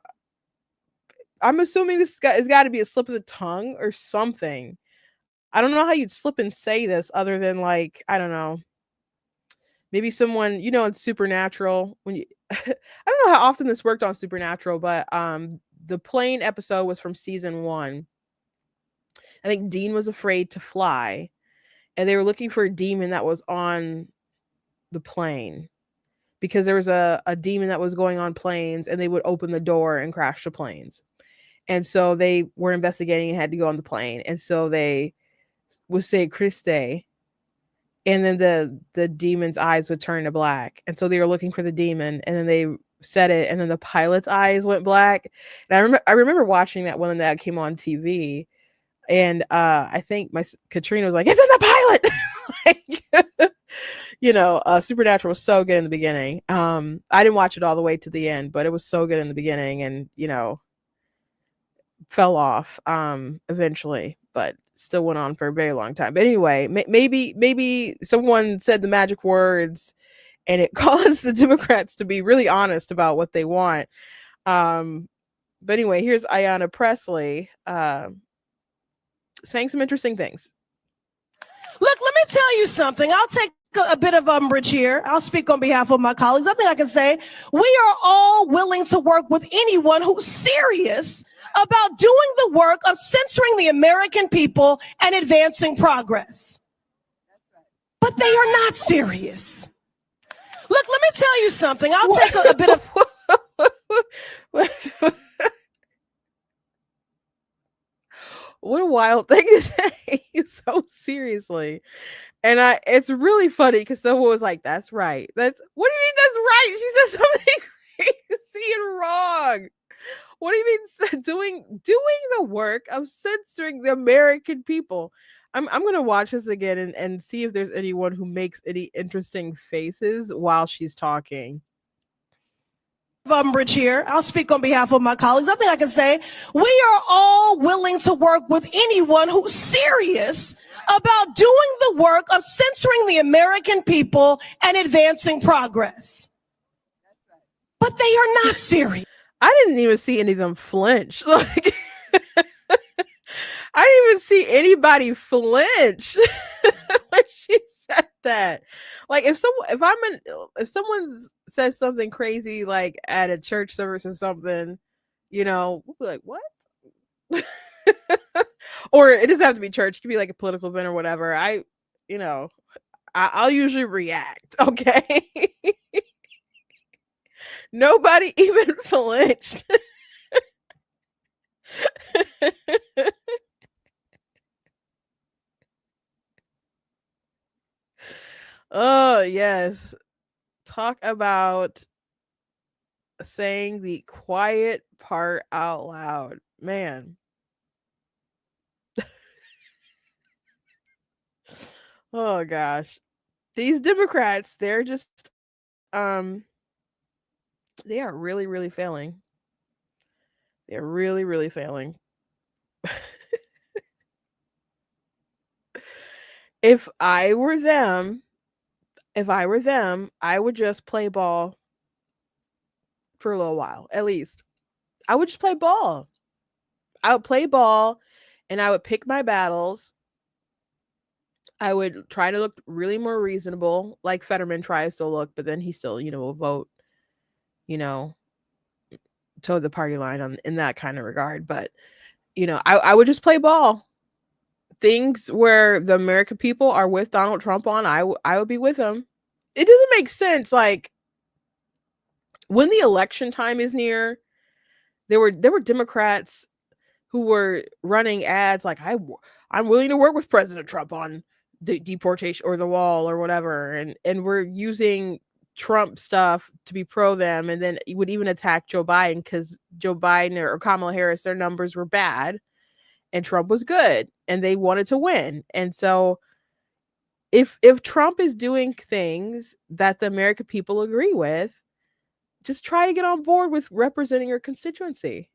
I'm assuming this has got to be a slip of the tongue or something. I don't know how you'd slip and say this other than like, I don't know. Maybe someone, in Supernatural, when you I don't know how often this worked on Supernatural, but the plane episode was from season 1. I think Dean was afraid to fly, and they were looking for a demon that was on the plane because there was a demon that was going on planes, and they would open the door and crash the planes. And so they were investigating and had to go on the plane. And so they would say Christe, and then the demon's eyes would turn to black. And so they were looking for the demon, and then they said it, and then the pilot's eyes went black. And I remember watching that when that came on TV. And I think Katrina was like, it's in the pilot. Supernatural was so good in the beginning. I didn't watch it all the way to the end, but it was so good in the beginning, and fell off eventually, but still went on for a very long time. But anyway, maybe someone said the magic words and it caused the Democrats to be really honest about what they want. But anyway, here's Ayanna Pressley saying some interesting things. Look, let me tell you something. I'll take a bit of umbrage here. I'll speak on behalf of my colleagues. I think I can say we are all willing to work with anyone who's serious about doing the work of censoring the American people and advancing progress. But they are not serious. Look, let me tell you something. I'll take a bit of... What a wild thing to say so seriously. And it's really funny because someone was like, that's right. What do you mean that's right? She said something crazy and wrong. What do you mean doing the work of censoring the American people? I'm going to watch this again and see if there's anyone who makes any interesting faces while she's talking. Umbrage here. I'll speak on behalf of my colleagues. I think I can say we are all willing to work with anyone who's serious about doing the work of censoring the American people and advancing progress. But they are not serious. I didn't even see any of them flinch. Like I didn't even see anybody flinch when she said that. Like if someone says something crazy like at a church service or something, we'll be like, what? Or it doesn't have to be church, it could be like a political event or whatever. I'll usually react, okay? Nobody even flinched. Oh, yes. Talk about saying the quiet part out loud. Man. Oh gosh. These Democrats, they're just they are really, really failing. They're really, really failing. If I were them, I would just play ball for a little while, at least. I would just play ball. I would play ball and I would pick my battles. I would try to look really more reasonable, like Fetterman tries to look, but then he still, will vote, toe the party line on in that kind of regard. But, I would just play ball. Things where the American people are with Donald Trump on, I would be with him. It doesn't make sense. Like, when the election time is near, there were Democrats who were running ads like, I'm willing to work with President Trump on the deportation or the wall or whatever, and we're using Trump stuff to be pro them, and then would even attack Joe Biden because Joe Biden or Kamala Harris, their numbers were bad and Trump was good and they wanted to win. And so if Trump is doing things that the American people agree with, just try to get on board with representing your constituency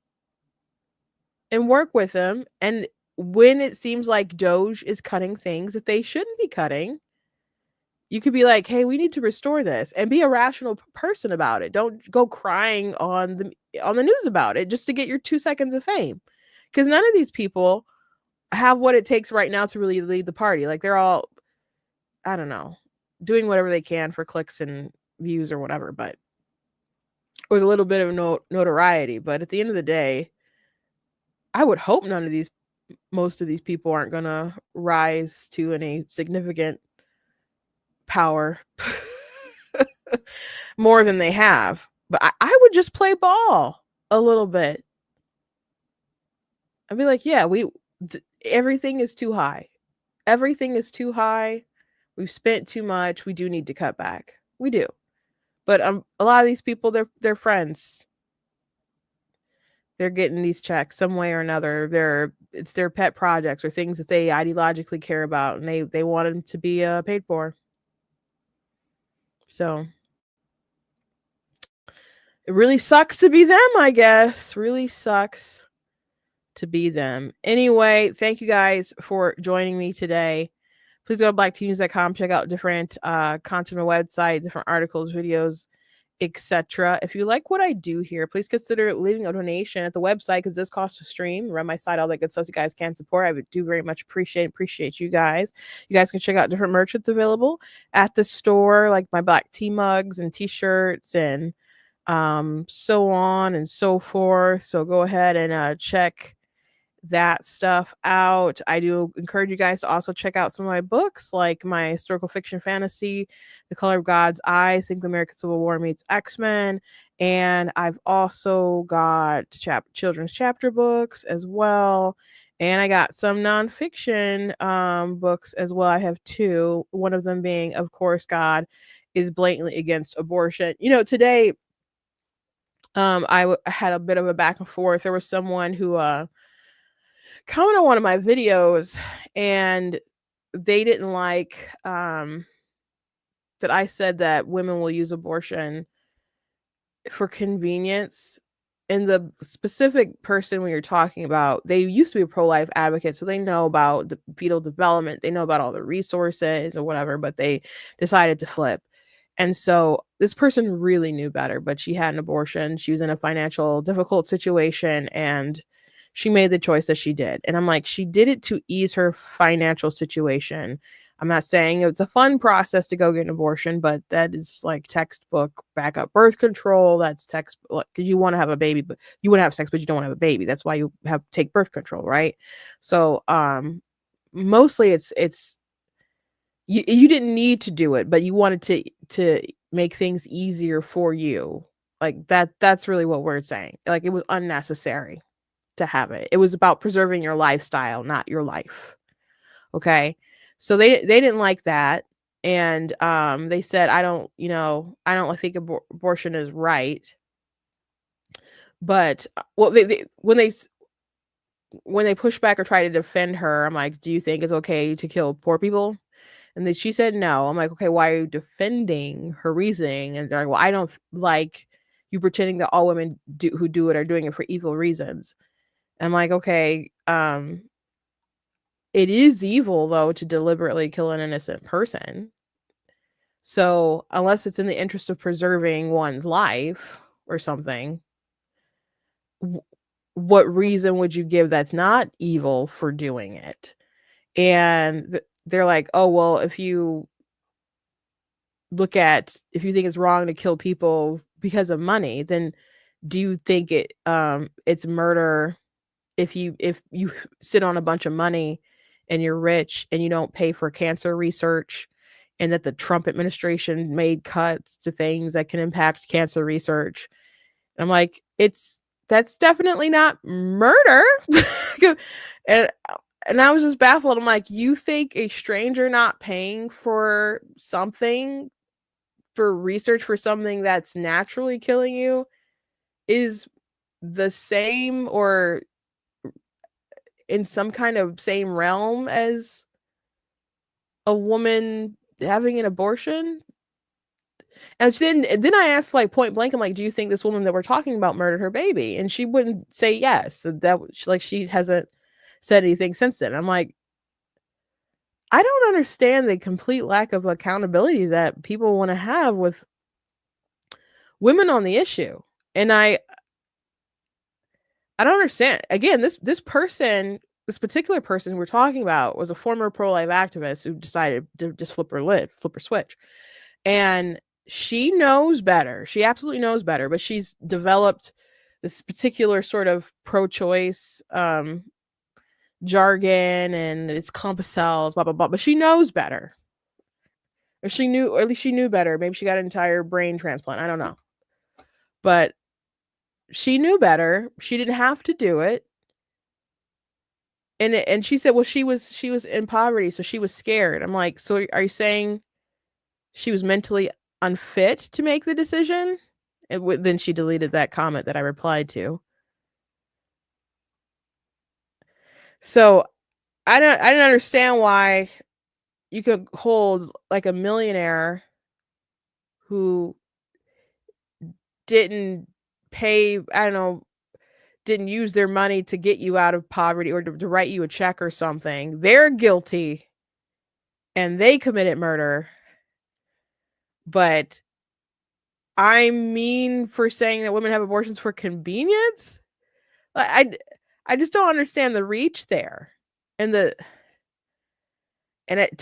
and work with them. And when it seems like Doge is cutting things that they shouldn't be cutting, you could be like, hey, we need to restore this, and be a rational person about it. Don't go crying on the news about it just to get your 2 seconds of fame. Because none of these people have what it takes right now to really lead the party. Like, they're all, I don't know, doing whatever they can for clicks and views or whatever, but with a little bit of notoriety. But at the end of the day, I would hope most of these people aren't going to rise to any significant power more than they have. But I would just play ball a little bit. I'd be like, yeah, everything is too high. Everything is too high. We've spent too much. We do need to cut back. We do. But a lot of these people, they're friends. They're getting these checks some way or another. It's their pet projects or things that they ideologically care about, and they want them to be paid for. So it really sucks to be them, I guess. Really sucks to be them. Anyway, thank you guys for joining me today. Please go to blackteens.com, check out different content on my website, different articles, videos, etc. If you like what I do here, please consider leaving a donation at the website, because it does cost to stream, run my site, all that good stuff you guys can support. I would do very much appreciate you guys. You guys can check out different merch that's available at the store, like my black tea mugs and t-shirts and so on and so forth. So go ahead and check that stuff out. I do encourage you guys to also check out some of my books, like my historical fiction fantasy, The Color of God's Eyes, Think the American Civil War Meets X-Men. And I've also got children's chapter books as well. And I got some nonfiction books as well. I have two. One of them being, of course, God is blatantly against abortion. Today I had a bit of a back and forth. There was someone who comment on one of my videos, and they didn't like that I said that women will use abortion for convenience. And the specific person we were talking about, they used to be a pro-life advocate, so they know about the fetal development, they know about all the resources or whatever, but they decided to flip. And so this person really knew better, but she had an abortion. She was in a financial difficult situation, and she made the choice that she did. And I'm like, she did it to ease her financial situation. I'm not saying it's a fun process to go get an abortion, but that is like textbook backup birth control. That's textbook, because you want to have a baby, but you want to have sex, but you don't want to have a baby. That's why you take birth control, right? So mostly it's you didn't need to do it, but you wanted to make things easier for you. Like that's really what we're saying. Like, it was unnecessary to have it. It was about preserving your lifestyle, not your life. Okay. So they didn't like that. And they said, I don't think abortion is right. But well, when they push back or try to defend her, I'm like, do you think it's okay to kill poor people? And then she said no. I'm like, okay, why are you defending her reasoning? And they're like, well, I don't like you pretending that all women who do it are doing it for evil reasons. I'm like, okay, it is evil, though, to deliberately kill an innocent person. So unless it's in the interest of preserving one's life or something, what reason would you give that's not evil for doing it? And they're like, oh, well, if you think it's wrong to kill people because of money, then do you think it's murder if you sit on a bunch of money and you're rich and you don't pay for cancer research, and that the Trump administration made cuts to things that can impact cancer research? And I'm like, that's definitely not murder. and and I was just baffled. I'm like, you think a stranger not paying for something, for research for something that's naturally killing you, is the same or in some kind of same realm as a woman having an abortion? And then I asked, like, point blank, I'm like, do you think this woman that we're talking about murdered her baby? And she wouldn't say yes. She hasn't said anything since then. I'm like, I don't understand the complete lack of accountability that people want to have with women on the issue. And I don't understand. Again, this particular person who we're talking about was a former pro-life activist who decided to just flip her switch. And she knows better. She absolutely knows better, but she's developed this particular sort of pro-choice jargon, and it's compass cells, blah, blah, blah. But she knows better. Or at least she knew better. Maybe she got an entire brain transplant. I don't know. But she knew better. She didn't have to do it. And she said, well, she was in poverty, so she was scared. I'm like, so are you saying she was mentally unfit to make the decision? Then she deleted that comment that I replied to. So I didn't understand why you could hold like a millionaire who didn't pay, I don't know, didn't use their money to get you out of poverty or to write you a check or something. They're guilty and they committed murder. But I'm mean for saying that women have abortions for convenience. I just don't understand the reach there. And to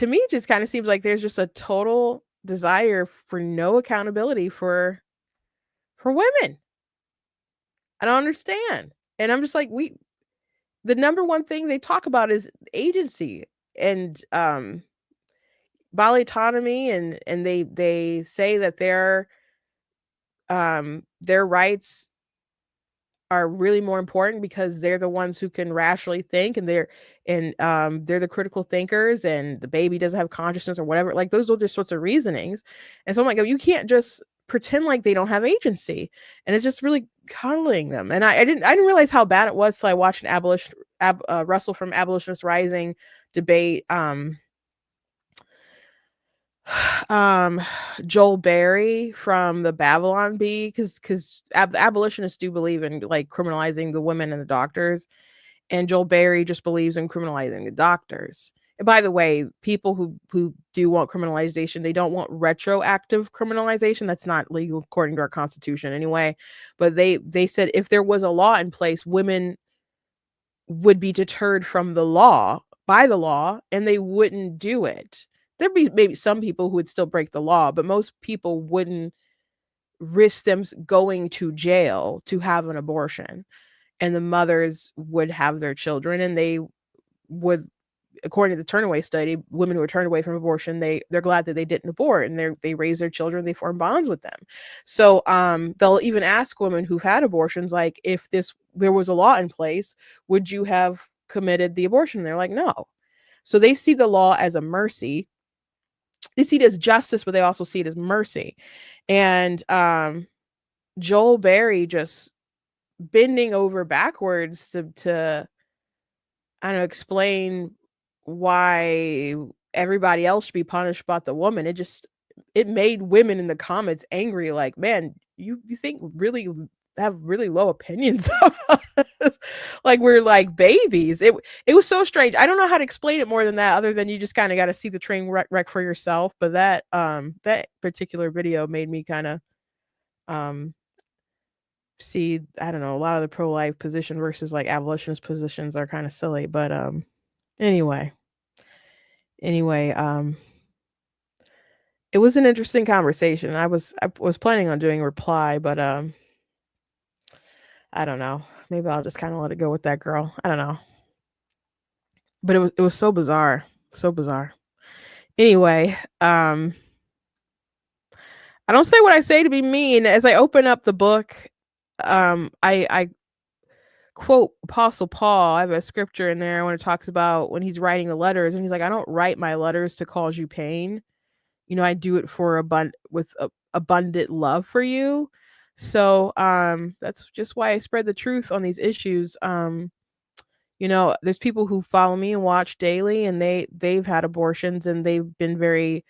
me, it just kind of seems like there's just a total desire for no accountability for women. I don't understand. And I'm just like, the number one thing they talk about is agency and bodily autonomy, and they say that their rights are really more important because they're the ones who can rationally think, and they're the critical thinkers, and the baby doesn't have consciousness or whatever. Like, those are the sorts of reasonings. And so I'm like, oh, you can't just pretend like they don't have agency. And it's just really coddling them. And I didn't realize how bad it was till I watched an Russell from Abolitionist Rising debate Joel Berry from the Babylon Bee, because abolitionists do believe in like criminalizing the women and the doctors, and Joel Berry just believes in criminalizing the doctors. And by the way, people who do want criminalization, they don't want retroactive criminalization. That's not legal according to our Constitution anyway. But they said if there was a law in place, women would be deterred from by the law, and they wouldn't do it. There'd be maybe some people who would still break the law, but most people wouldn't risk them going to jail to have an abortion. And the mothers would have their children, and they would, according to the Turnaway study, women who are turned away from abortion, they're glad that they didn't abort, and they raise their children, they form bonds with them. So they'll even ask women who've had abortions, like, if there was a law in place, would you have committed the abortion? And they're like, no. So they see the law as a mercy. They see it as justice, but they also see it as mercy. And Joel Berry just bending over backwards to I don't know, explain why everybody else should be punished but the woman. It made women in the comments angry. Like, man, you think really have really low opinions of us, like we're like babies. It was so strange. I don't know how to explain it more than that, other than you just kind of got to see the train wreck for yourself. But that particular video made me kind of see, I don't know, a lot of the pro-life position versus like abolitionist positions are kind of silly. But anyway, it was an interesting conversation. I was planning on doing a reply, but I don't know. Maybe I'll just kind of let it go with that girl. I don't know. But it was so bizarre. So bizarre. Anyway, I don't say what I say to be mean. As I open up the book, I quote Apostle Paul. I have a scripture in there when it talks about when he's writing the letters, and he's like, I don't write my letters to cause you pain. You know, I do it for abundant love for you. So that's just why I spread the truth on these issues. You know, there's people who follow me and watch daily, and they've had abortions, and they've been very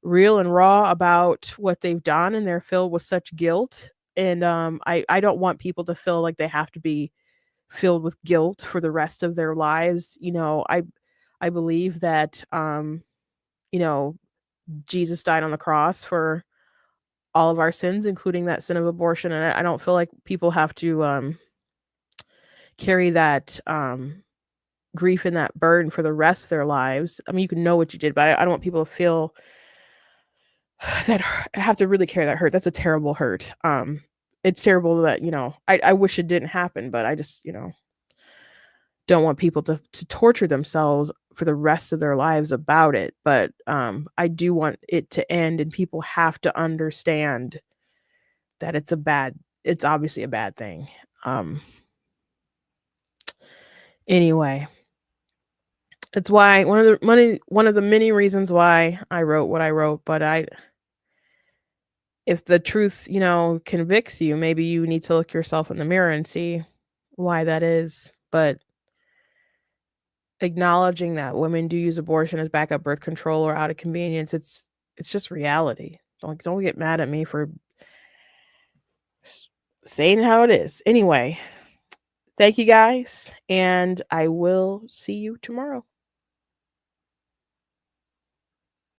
real and raw about what they've done, and they're filled with such guilt. And I don't want people to feel like they have to be filled with guilt for the rest of their lives. You know, I believe that you know, Jesus died on the cross for all of our sins, including that sin of abortion, and I don't feel like people have to carry that grief and that burden for the rest of their lives. I mean, you can know what you did, but I don't want people to feel that have to really carry that hurt. That's a terrible hurt. It's terrible that, you know, I wish it didn't happen, but I just, you know, don't want people to torture themselves for the rest of their lives about it. But I do want it to end, and people have to understand that it's obviously a bad thing. Anyway, that's why one of the many reasons why I wrote what I wrote. But if the truth, you know, convicts you, maybe you need to look yourself in the mirror and see why that is. But acknowledging that women do use abortion as backup birth control or out of convenience, it's just reality. Don't get mad at me for saying how it is. Anyway, thank you guys, and I will see you tomorrow.